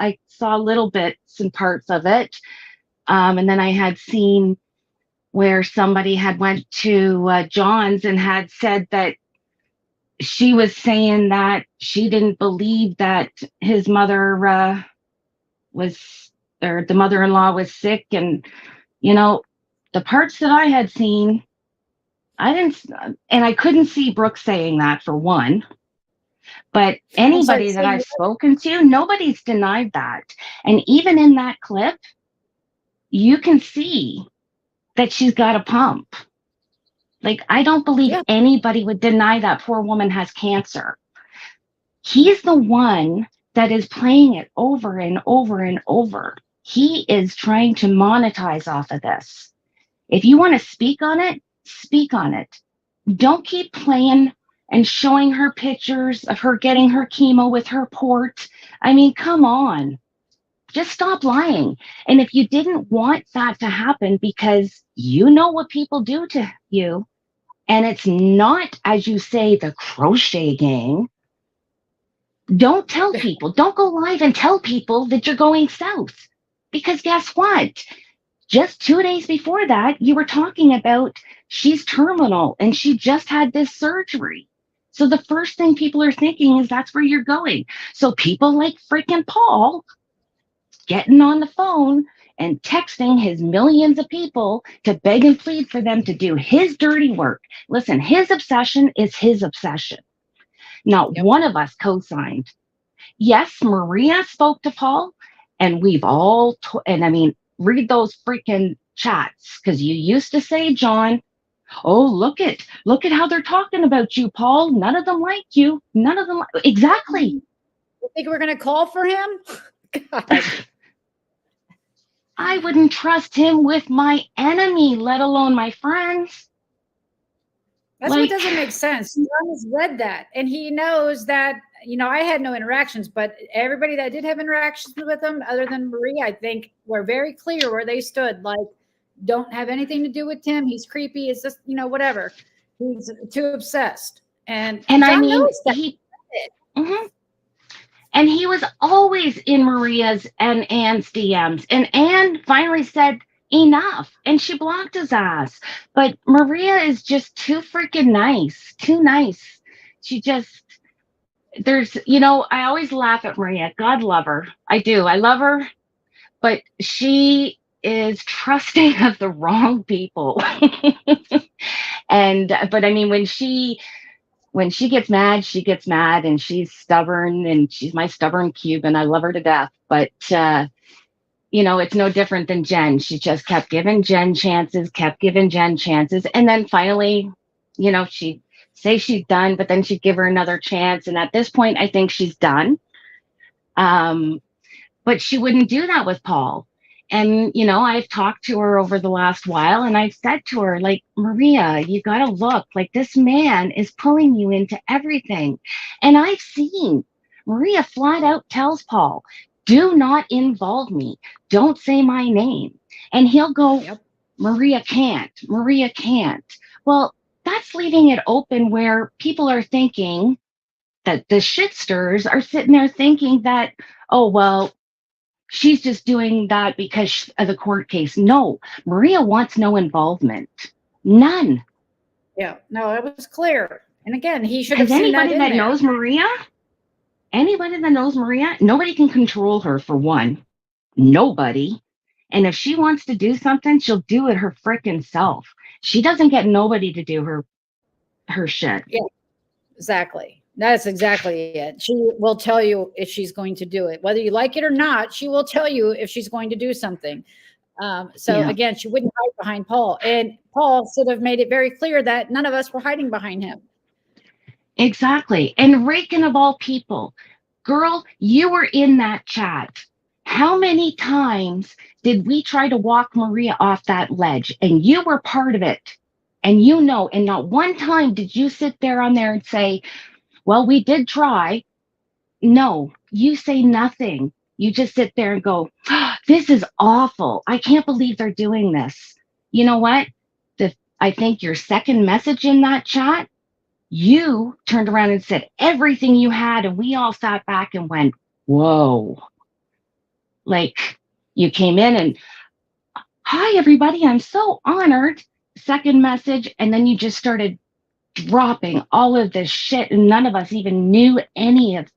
I saw little bits and parts of it. And then I had seen where somebody had went to John's and had said that she was saying that she didn't believe that his mother the mother-in-law was sick. And, the parts that I had seen, I couldn't see Brooke saying that for one, but anybody that I've spoken to, nobody's denied that. And even in that clip, you can see that she's got a pump. Like, I don't believe anybody would deny that poor woman has cancer. He's the one that is playing it over and over and over. He is trying to monetize off of this. If you want to speak on it, speak on it. Don't keep playing and showing her pictures of her getting her chemo with her port. I mean, come on. Just stop lying. And if you didn't want that to happen because you know what people do to you, and it's not, as you say, the crochet gang, don't tell people. Don't go live and tell people that you're going south. Because guess what? Just 2 days before that, you were talking about she's terminal and she just had this surgery. So the first thing people are thinking is that's where you're going. So people like freaking Paul getting on the phone and texting his millions of people to beg and plead for them to do his dirty work. Listen, his obsession is his obsession. Not one of us co-signed. Yes, Maria spoke to Paul, and we've all, and I mean, read those freaking chats, because you used to say, John, oh, look at how they're talking about you, Paul. None of them like you. None of them. Exactly. You think we're going to call for him? God. I wouldn't trust him with my enemy, let alone my friends. That's what doesn't make sense. John has read that, and he knows that, I had no interactions, but everybody that did have interactions with him, other than Maria, I think, were very clear where they stood. Like, don't have anything to do with Tim. He's creepy. It's just, whatever. He's too obsessed. And John I mean, knows that. And he was always in Maria's and Anne's DMs. And Anne finally said, enough. And she blocked his ass. But Maria is just too freaking nice. Too nice. She just, I always laugh at Maria. God love her. I do. I love her. But she is trusting of the wrong people. But I mean, when she gets mad, she gets mad, and she's stubborn, and she's my stubborn Cuban. I love her to death. But, it's no different than Jen. She just kept giving Jen chances. And then finally, she'd say she's done, but then she'd give her another chance. And at this point, I think she's done. But she wouldn't do that with Paul. And, I've talked to her over the last while, and I've said to her, like, Maria, you got to look, like, this man is pulling you into everything. And I've seen Maria flat out tells Paul, do not involve me. Don't say my name. And he'll go, Maria can't. Well, that's leaving it open where people are thinking that the shitsters are sitting there thinking that, oh, well, she's just doing that because of the court case. No, Maria wants no involvement. None. Yeah, no, it was clear. And again, he should have seen anybody that knows Maria, nobody can control her, for one. Nobody. And if she wants to do something, she'll do it her frickin' self. She doesn't get nobody to do her shit. Yeah, exactly. That's exactly it. She will tell you if she's going to do it. Whether you like it or not, she will tell you if she's going to do something. Again, she wouldn't hide behind Paul. And Paul should have made it very clear that none of us were hiding behind him. Exactly. And Reagan, of all people, girl, you were in that chat. How many times did we try to walk Maria off that ledge? And you were part of it. And and not one time did you sit there on there and say, well, we did try. No, you say nothing. You just sit there and go, oh, this is awful. I can't believe they're doing this. You know what? I think your second message in that chat, you turned around and said everything you had, and we all sat back and went, whoa. Like, you came in and, hi, everybody, I'm so honored. Second message, and then you just started dropping all of this shit, and none of us even knew any of.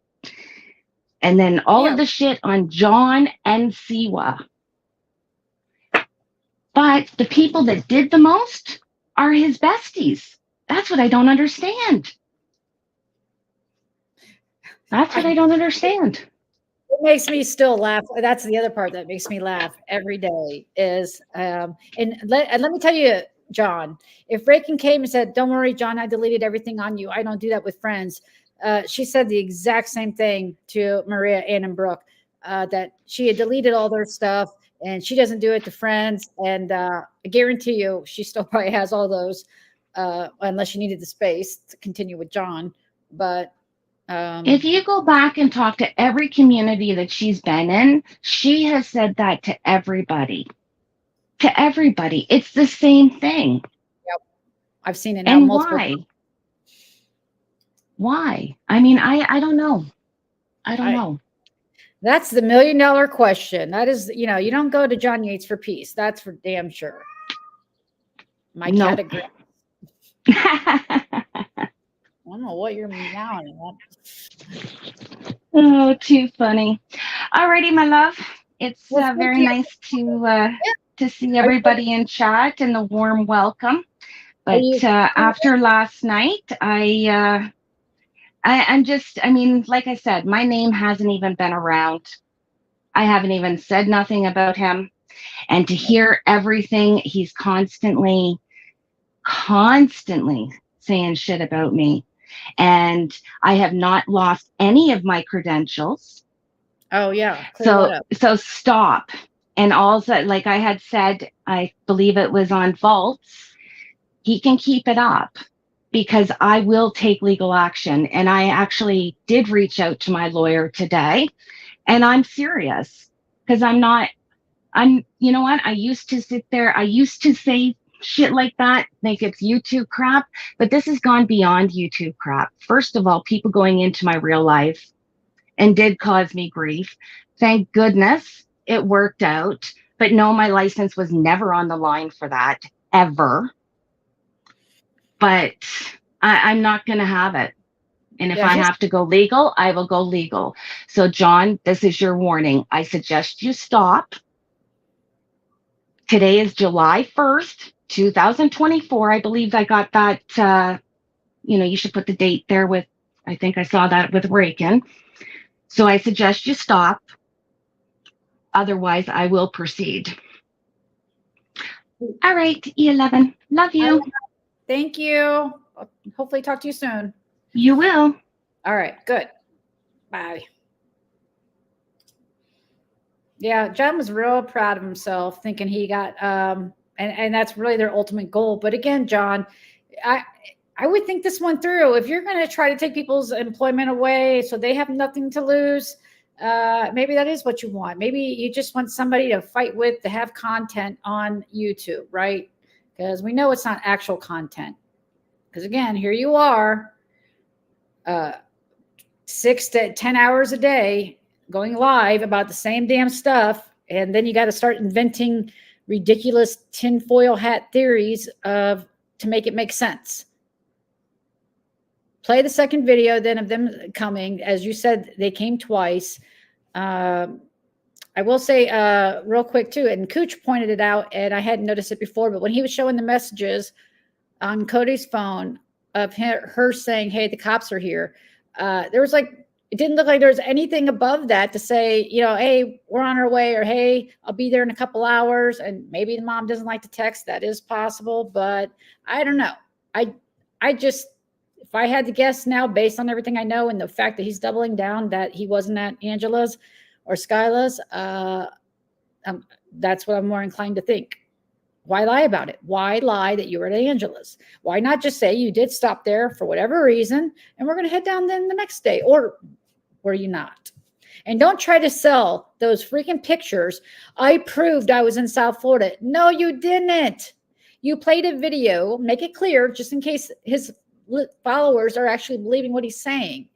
And then all of the shit on John and Siwa. But the people that did the most are his besties. That's what I don't understand. It makes me still laugh. That's the other part that makes me laugh every day is, and let me tell you, John, if Reagan came and said, don't worry, John, I deleted everything on you. I don't do that with friends. She said the exact same thing to Maria, Ann, and Brooke, that she had deleted all their stuff and she doesn't do it to friends. And I guarantee you, she still probably has all those, unless she needed the space to continue with John. But if you go back and talk to every community that she's been in, she has said that to everybody. To everybody. It's the same thing. Yep. I've seen it now. And multiple why? times. Why? I mean, I don't know. I don't know. That's the $1 million question. That is, you don't go to John Yates for peace. That's for damn sure. My Nope. category. I don't know what you're meowing at. Oh, too funny. Alrighty, my love. It's Well, thank very you. nice to see everybody in chat and the warm welcome. But after last night, I'm just, I mean, like I said, my name hasn't even been around. I haven't even said nothing about him. And to hear everything, he's constantly saying shit about me. And I have not lost any of my credentials. Oh yeah. Clear that up. So stop. And also, like I had said, I believe it was on Vaults, he can keep it up because I will take legal action. And I actually did reach out to my lawyer today, and I'm serious because you know what? I used to sit there, I used to say shit like that, think it's YouTube crap, but this has gone beyond YouTube crap. First of all, people going into my real life and did cause me grief. Thank goodness it worked out. But no, my license was never on the line for that, ever. But I'm not going to have it. And if I have to go legal, I will go legal. So, John, this is your warning. I suggest you stop. Today is July 1st, 2024. I believe I got that. You should put the date there with, I think I saw that with Reagan. So I suggest you stop. Otherwise, I will proceed. All right, E11. Love you. Thank you. Hopefully talk to you soon. You will. All right, good. Bye. Yeah, John was real proud of himself, thinking he got and that's really their ultimate goal. But again, John, I would think this one through. If you're going to try to take people's employment away so they have nothing to lose, maybe that is what you want. Maybe you just want somebody to fight with, to have content on YouTube, right? Because we know it's not actual content. Because again, here you are, 6 to 10 hours a day going live about the same damn stuff. And then you got to start inventing ridiculous tinfoil hat theories to make it make sense. Play the second video then of them coming. As you said, they came twice. I will say real quick too, and Cooch pointed it out, and I hadn't noticed it before, but when he was showing the messages on Cody's phone of her saying, hey, the cops are here, there was like, it didn't look like there was anything above that to say, hey, we're on our way, or hey, I'll be there in a couple hours. And maybe the mom doesn't like to text. That is possible, but I don't know. I just, if I had to guess now, based on everything I know and the fact that he's doubling down that he wasn't at Angela's or Skyla's, that's what I'm more inclined to think. Why lie about it? Why lie that you were at Angela's? Why not just say you did stop there for whatever reason and we're going to head down then the next day? Or were you not? And don't try to sell those freaking pictures. I proved I was in South Florida. No, you didn't. You played a video. Make it clear just in case his followers are actually believing what he's saying.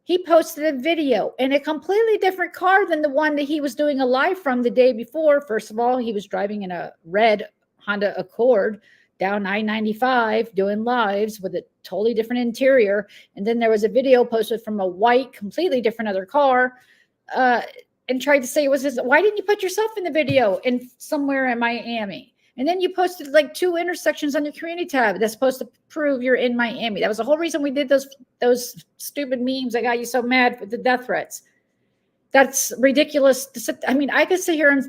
He posted a video in a completely different car than the one that he was doing a live from the day before. First of all, he was driving in a red Honda Accord down I-95 doing lives with a totally different interior. And then there was a video posted from a white, completely different other car, and tried to say it was his. Why didn't you put yourself in the video in somewhere in Miami? And then you posted like 2 intersections on your community tab that's supposed to prove you're in Miami. That was the whole reason we did those stupid memes that got you so mad with the death threats. That's ridiculous. I mean, I could sit here and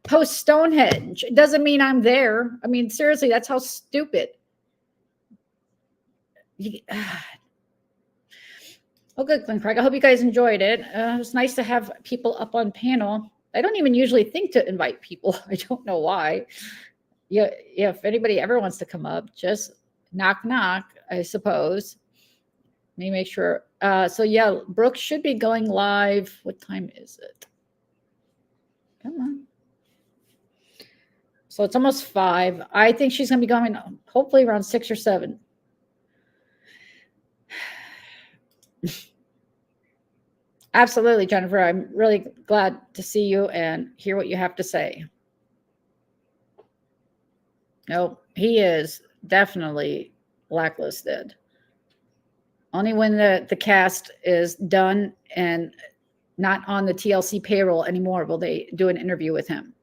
post Stonehenge. It doesn't mean I'm there. I mean, seriously, that's how stupid. Oh, good, Glenn Craig. I hope you guys enjoyed it. It was nice to have people up on panel. I don't even usually think to invite people. I don't know why. Yeah, if anybody ever wants to come up, just knock, knock, I suppose. Let me make sure. So yeah, Brooke should be going live. What time is it? Come on. So it's almost 5. I think she's going to be going hopefully around 6 or 7. Absolutely, Jennifer. I'm really glad to see you and hear what you have to say. No, he is definitely blacklisted. Only when the cast is done and not on the TLC payroll anymore will they do an interview with him.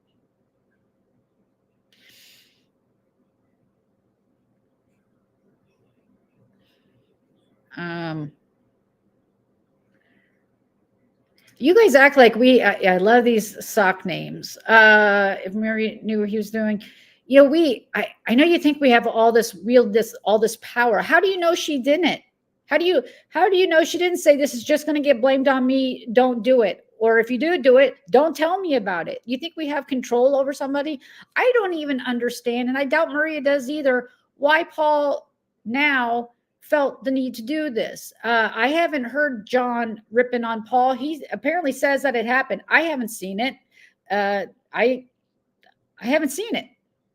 You guys act like I love these sock names. If Mary knew what he was doing, you know, I know you think we have all this power. How do you know she didn't? How do you know she didn't say this is just going to get blamed on me? Don't do it. Or if you do it, don't tell me about it. You think we have control over somebody? I don't even understand, and I doubt Maria does either, why Paul now felt the need to do this. I haven't heard John ripping on Paul. He apparently says that it happened. I haven't seen it. I haven't seen it.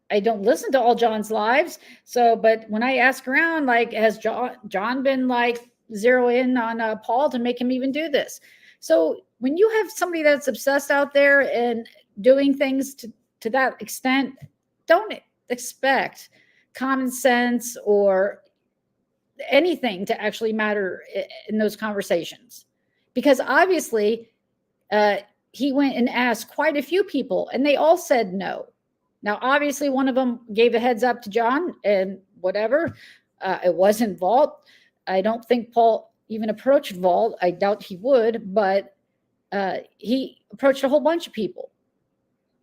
I don't listen to all John's lives. So, but when I ask around, like, has John been like zero in on Paul to make him even do this? So when you have somebody that's obsessed out there and doing things to that extent, don't expect common sense or anything to actually matter in those conversations, because obviously he went and asked quite a few people and they all said no. Now obviously one of them gave a heads up to John and whatever, it wasn't Vault. I don't think Paul even approached Vault. I doubt he would, but he approached a whole bunch of people.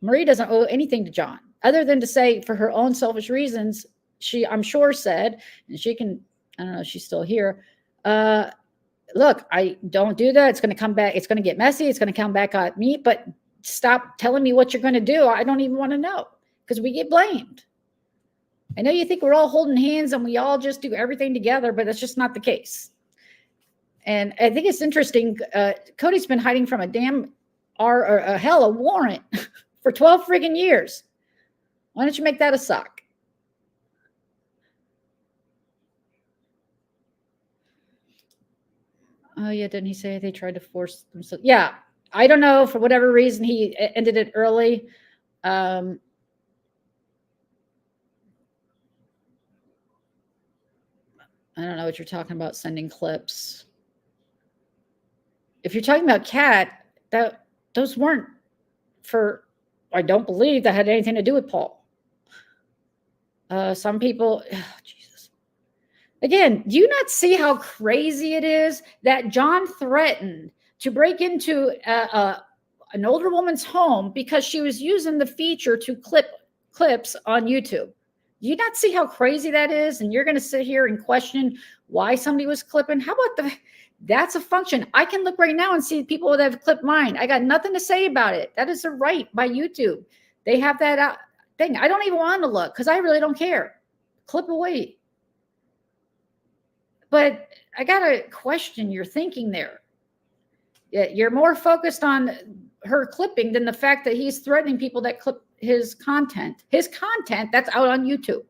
Marie doesn't owe anything to John other than to say, for her own selfish reasons, she, I'm sure, said, and she can, I don't know if she's still here, look, I don't do that. It's going to come back. It's going to get messy. It's going to come back at me, but stop telling me what you're going to do. I don't even want to know, because we get blamed. I know you think we're all holding hands and we all just do everything together, but that's just not the case. And I think it's interesting. Cody's been hiding from a damn a warrant for 12 friggin' years. Why don't you make that a sock? Oh yeah, didn't he say they tried to force themselves? Yeah, I don't know, for whatever reason he ended it early. I don't know what you're talking about, sending clips. If you're talking about Kat, those weren't for, I don't believe that had anything to do with Paul. Some people, oh, Jesus. Again, do you not see how crazy it is that John threatened to break into an older woman's home because she was using the feature to clip clips on YouTube? Do you not see how crazy that is? And you're going to sit here and question why somebody was clipping? How about that's a function. I can look right now and see people that have clipped mine. I got nothing to say about it. That is a right by YouTube. They have that thing. I don't even want to look because I really don't care. Clip away. But I got to question your thinking there. You're more focused on her clipping than the fact that he's threatening people that clip his content. His content that's out on YouTube.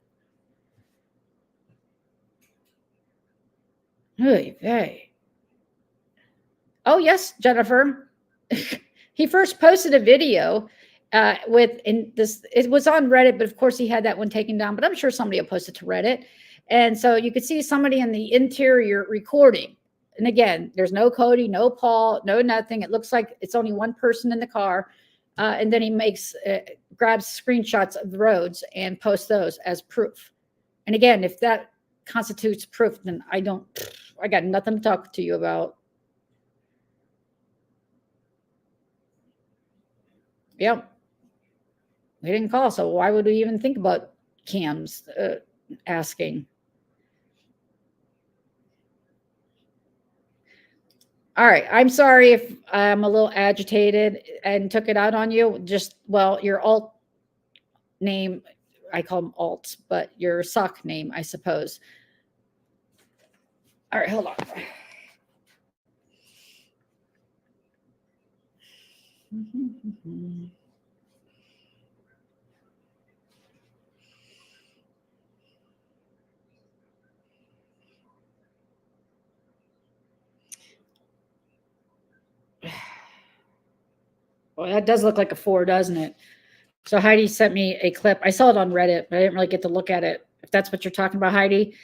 Hey. Oh, yes, Jennifer. He first posted a video it was on Reddit, but of course he had that one taken down, but I'm sure somebody will post it to Reddit. And so you could see somebody in the interior recording. And again, there's no Cody, no Paul, no nothing. It looks like it's only one person in the car. And then he grabs screenshots of the roads and posts those as proof. And again, if that constitutes proof, then I got nothing to talk to you about. Yep. We didn't call, so why would we even think about cams asking? All right. I'm sorry if I'm a little agitated and took it out on you. Your alt name, I call them alts, but your sock name, I suppose. All right, hold on. Well, that does look like a 4, doesn't it? So Heidi sent me a clip. I saw it on Reddit, but I didn't really get to look at it. If that's what you're talking about, Heidi.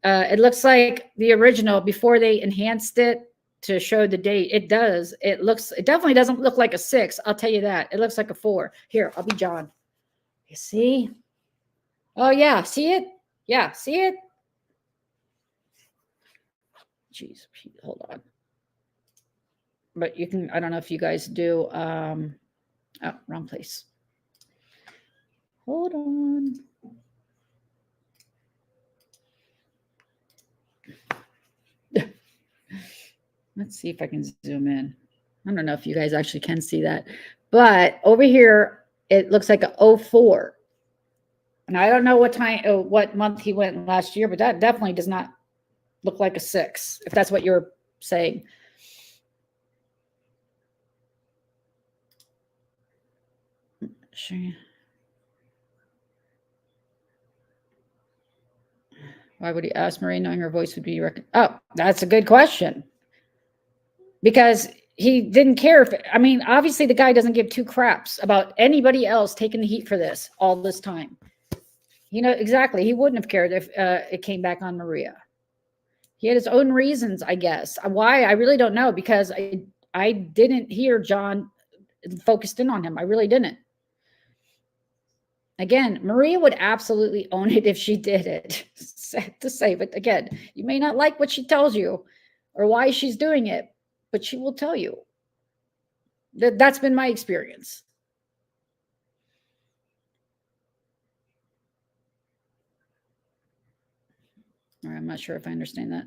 It looks like the original before they enhanced it to show the date. It does. It definitely doesn't look like a 6. I'll tell you that. It looks like a 4. Here, I'll be John. You see? Oh yeah, see it? Yeah, see it? Jeez, hold on. But you can, I don't know if you guys do, oh, wrong place. Hold on. Let's see if I can zoom in. I don't know if you guys actually can see that, but over here, it looks like a 04. And I don't know what month he went last year, but that definitely does not look like a 6, if that's what you're saying. Sure. Why would he ask Marie, knowing her voice would be oh, that's a good question. Because he didn't care if, I mean, obviously the guy doesn't give 2 craps about anybody else taking the heat for this all this time. You know, exactly. He wouldn't have cared if it came back on Maria. He had his own reasons, I guess. Why? I really don't know, because I didn't hear John focused in on him. I really didn't. Again, Maria would absolutely own it if she did it. Sad to say, but again, you may not like what she tells you or why she's doing it, but she will tell you. That's been my experience. I'm not sure if I understand that.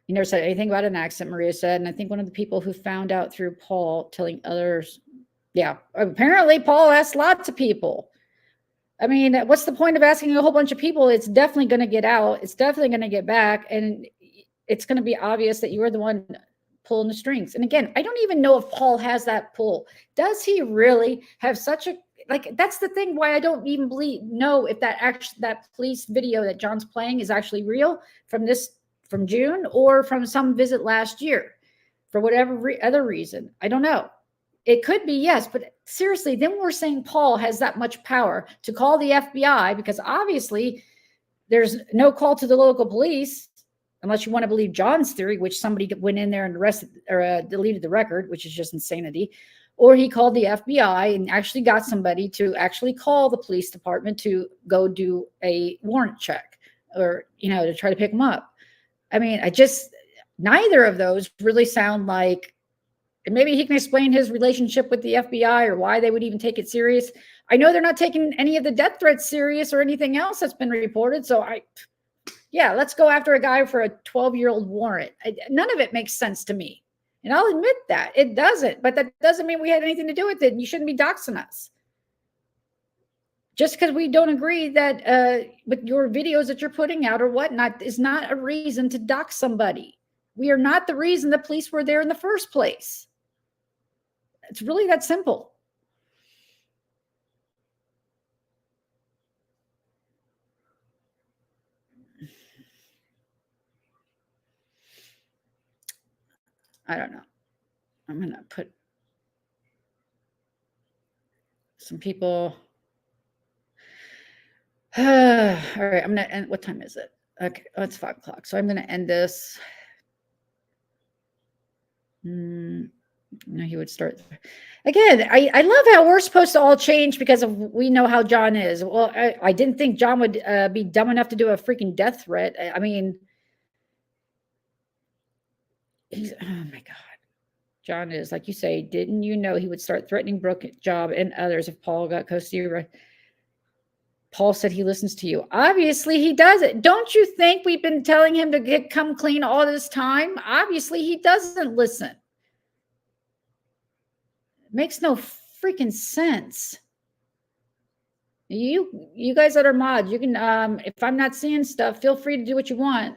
You never said anything about an accent, Maria said. And I think one of the people who found out through Paul telling others, yeah, apparently Paul asked lots of people. I mean, what's the point of asking a whole bunch of people? It's definitely going to get out. It's definitely going to get back. And it's going to be obvious that you were the one pulling the strings. And again, I don't even know if Paul has that pull. Does he really have such a, like, that's the thing why I don't even know if that police video that John's playing is actually real from June or from some visit last year for whatever other reason. I don't know. It could be, yes, but seriously, then we're saying Paul has that much power to call the FBI, because obviously there's no call to the local police unless you want to believe John's theory, which somebody went in there and deleted the record, which is just insanity. Or he called the FBI and actually got somebody to actually call the police department to go do a warrant check, or, to try to pick him up. I mean, neither of those really sound like, and maybe he can explain his relationship with the FBI or why they would even take it serious. I know they're not taking any of the death threats serious or anything else that's been reported. So let's go after a guy for a 12-year-old warrant. None of it makes sense to me. And I'll admit that it doesn't, but that doesn't mean we had anything to do with it. And you shouldn't be doxing us. Just because we don't agree that with your videos that you're putting out or whatnot is not a reason to dox somebody. We are not the reason the police were there in the first place. It's really that simple. I don't know. I'm going to put some people. All right. I'm going to end. What time is it? Okay. Oh, it's 5 o'clock. So I'm going to end this. No, he would start again. I love how we're supposed to all change because we know how John is. Well, I didn't think John would be dumb enough to do a freaking death threat. I mean, oh my God. John is, like you say, didn't you know he would start threatening Brooke, Job, and others if Paul got close to you? Paul said he listens to you. Obviously, he doesn't. Don't you think we've been telling him to come clean all this time? Obviously, he doesn't listen. Makes no freaking sense. You guys that are mods, you can if I'm not seeing stuff, feel free to do what you want.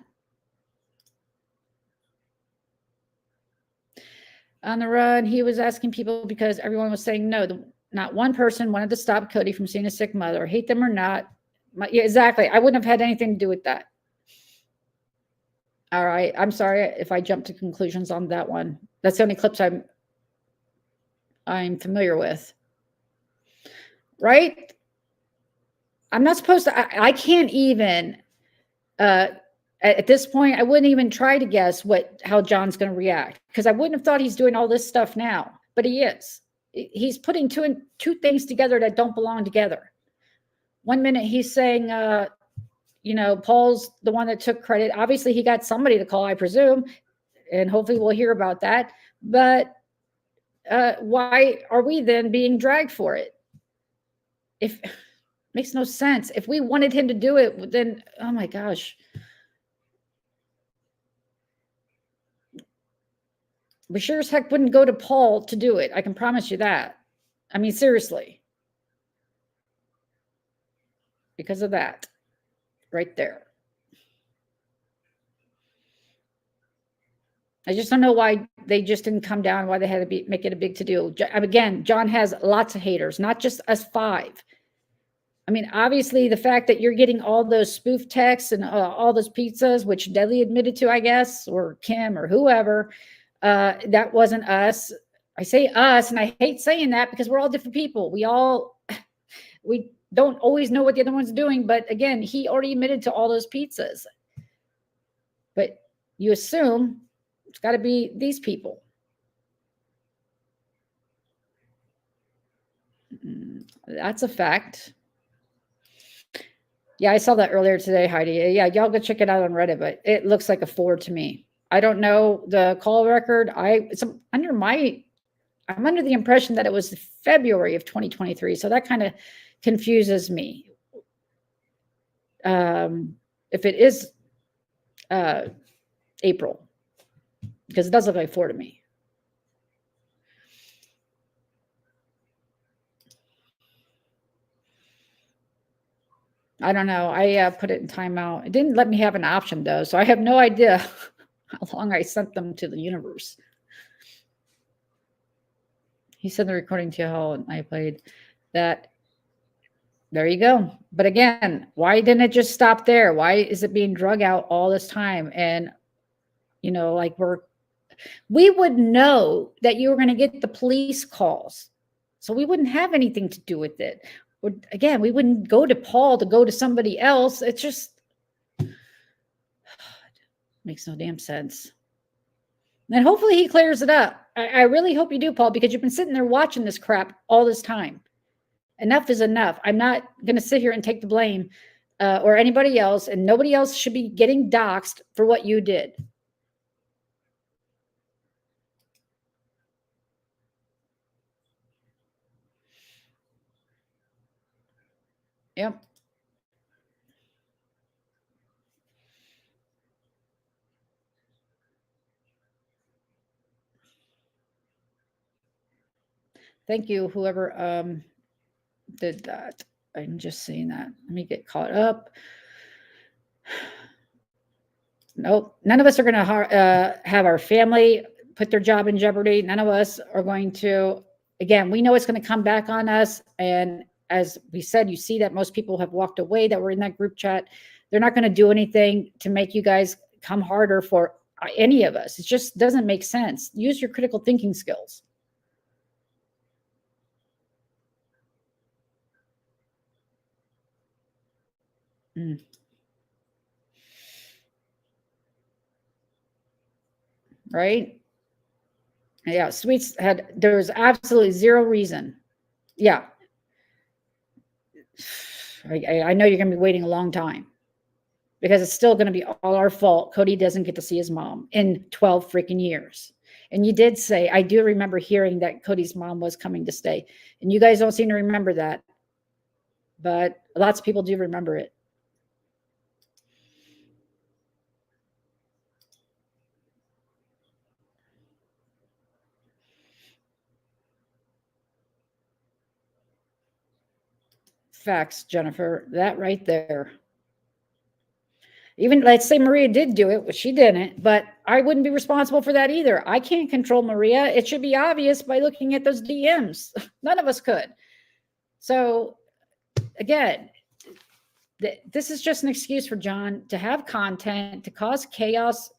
On the run, he was asking people because everyone was saying no. Not one person wanted to stop Cody from seeing a sick mother. Hate them or not. Yeah, exactly. I wouldn't have had anything to do with that. All right. I'm sorry if I jumped to conclusions on that one. That's the only clips I'm I'm familiar with. Right? I'm not supposed to, I can't even, at this point, I wouldn't even try to guess how John's going to react, because I wouldn't have thought he's doing all this stuff now, but he is. He's putting two things together that don't belong together. One minute he's saying, Paul's the one that took credit. Obviously, he got somebody to call, I presume, and hopefully we'll hear about that. But why are we then being dragged for it? If makes no sense. If we wanted him to do it, then, oh my gosh. We sure as heck wouldn't go to Paul to do it. I can promise you that. I mean, seriously. Because of that. Right there. I just don't know why they just didn't come down, why they had to make it a big to-do. Again, John has lots of haters, not just us 5. I mean, obviously, the fact that you're getting all those spoof texts and all those pizzas, which Dudley admitted to, I guess, or Kim or whoever, that wasn't us. I say us, and I hate saying that because we're all different people. We don't always know what the other one's doing. But again, he already admitted to all those pizzas. But you assume it's got to be these people. That's a fact. Yeah, I saw that earlier today, Heidi. Yeah, y'all go check it out on Reddit, but it looks like a 4 to me. I don't know the call record. I'm under the impression that it was February of 2023. So that kind of confuses me. If it is April, because it does look like 4 to me. I don't know. I put it in timeout. It didn't let me have an option though. So I have no idea how long I sent them to the universe. He sent the recording to Hall and I played that. There you go. But again, why didn't it just stop there? Why is it being drug out all this time? And, like we would know that you were going to get the police calls. So we wouldn't have anything to do with it. Again, we wouldn't go to Paul to go to somebody else. It just makes no damn sense. And hopefully he clears it up. I really hope you do, Paul, because you've been sitting there watching this crap all this time. Enough is enough. I'm not going to sit here and take the blame or anybody else, and nobody else should be getting doxxed for what you did. Yep. Thank you, whoever did that. I'm just seeing that. Let me get caught up. Nope. None of us are going to have our family put their job in jeopardy. None of us are going to, again, we know it's going to come back on us. And as we said, you see that most people have walked away that were in that group chat. They're not going to do anything to make you guys come harder for any of us. It just doesn't make sense. Use your critical thinking skills. Right? Yeah, Sweets there was absolutely zero reason. Yeah. I know you're going to be waiting a long time because it's still going to be all our fault. Cody doesn't get to see his mom in 12 freaking years. And you did say, I do remember hearing that Cody's mom was coming to stay. And you guys don't seem to remember that. But lots of people do remember it. Facts, Jennifer. That right there. Even let's say Maria did do it, which she didn't, but I wouldn't be responsible for that either. I can't control Maria. It should be obvious by looking at those DMs. None of us could. So again, this is just an excuse for John to have content, to cause chaos,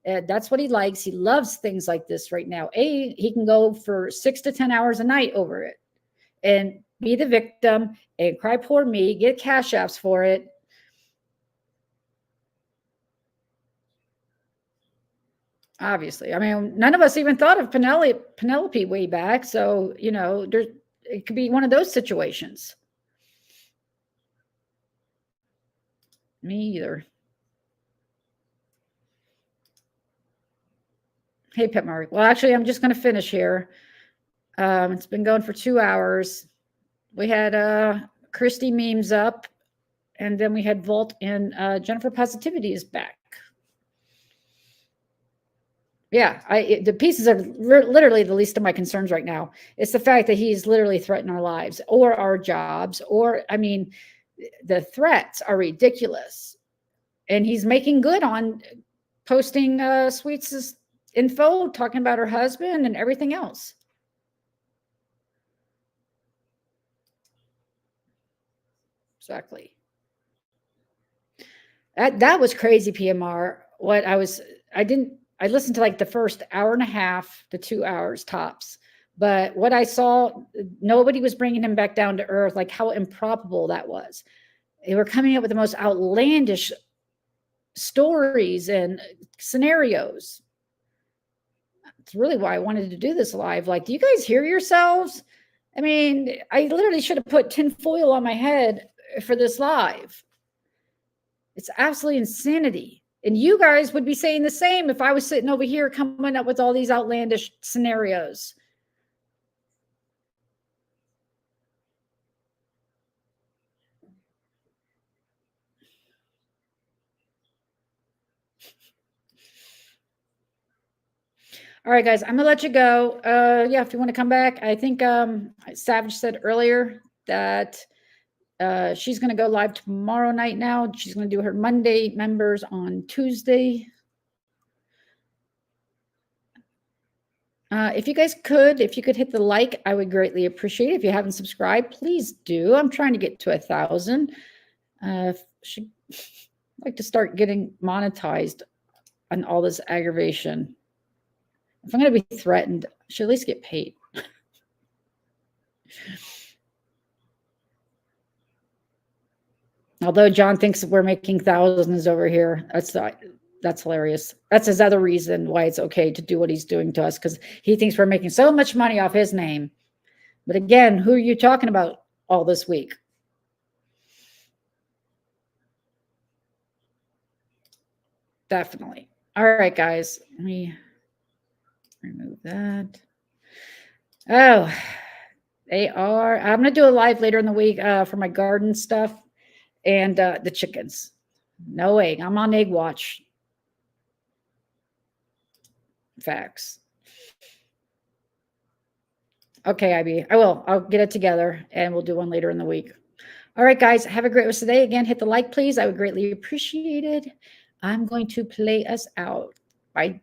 That's what he likes. He loves things like this right now. He can go for 6 to 10 hours a night over it and be the victim and cry poor me, get cash apps for it. Obviously, I mean, none of us even thought of Penelope way back. So, you know, it could be one of those situations. Me either. Hey, Pet Mark. Well, actually, I'm just going to finish here. It's been going for 2 hours. We had Christy Memes up, and then we had Vault, and Jennifer Positivity is back. Yeah, the pieces are literally the least of my concerns right now. It's the fact that he's literally threatened our lives or our jobs, or, I mean, the threats are ridiculous. And he's making good on posting Sweets' info, talking about her husband and everything else. Exactly. That was crazy, PMR. I listened to like the first hour and a half to 2 hours tops. But what I saw, nobody was bringing him back down to earth, like how improbable that was. They were coming up with the most outlandish stories and scenarios. It's really why I wanted to do this live. Like, do you guys hear yourselves? I mean, I literally should have put tinfoil on my head for this live. It's absolutely insanity. And you guys would be saying the same if I was sitting over here coming up with all these outlandish scenarios. All right, guys, I'm gonna let you go. Yeah, if you want to come back, I think Savage said earlier that she's gonna go live tomorrow night now. She's gonna do her Monday members on Tuesday. If you guys could, if you could hit the like, I would greatly appreciate it. If you haven't subscribed, please do. I'm trying to get to 1,000. Should like to start getting monetized on all this aggravation. If I'm going to be threatened, I should at least get paid. Although John thinks we're making thousands over here. That's hilarious. That's his other reason why it's okay to do what he's doing to us, because he thinks we're making so much money off his name. But again, who are you talking about all this week? Definitely. All right, guys. Let me remove that. Oh, they are. I'm going to do a live later in the week for my garden stuff and the chickens. No egg. I'm on egg watch. Facts. Okay, IB. I will. I'll get it together and we'll do one later in the week. All right, guys. Have a great rest of the day. Again, hit the like, please. I would greatly appreciate it. I'm going to play us out. Bye.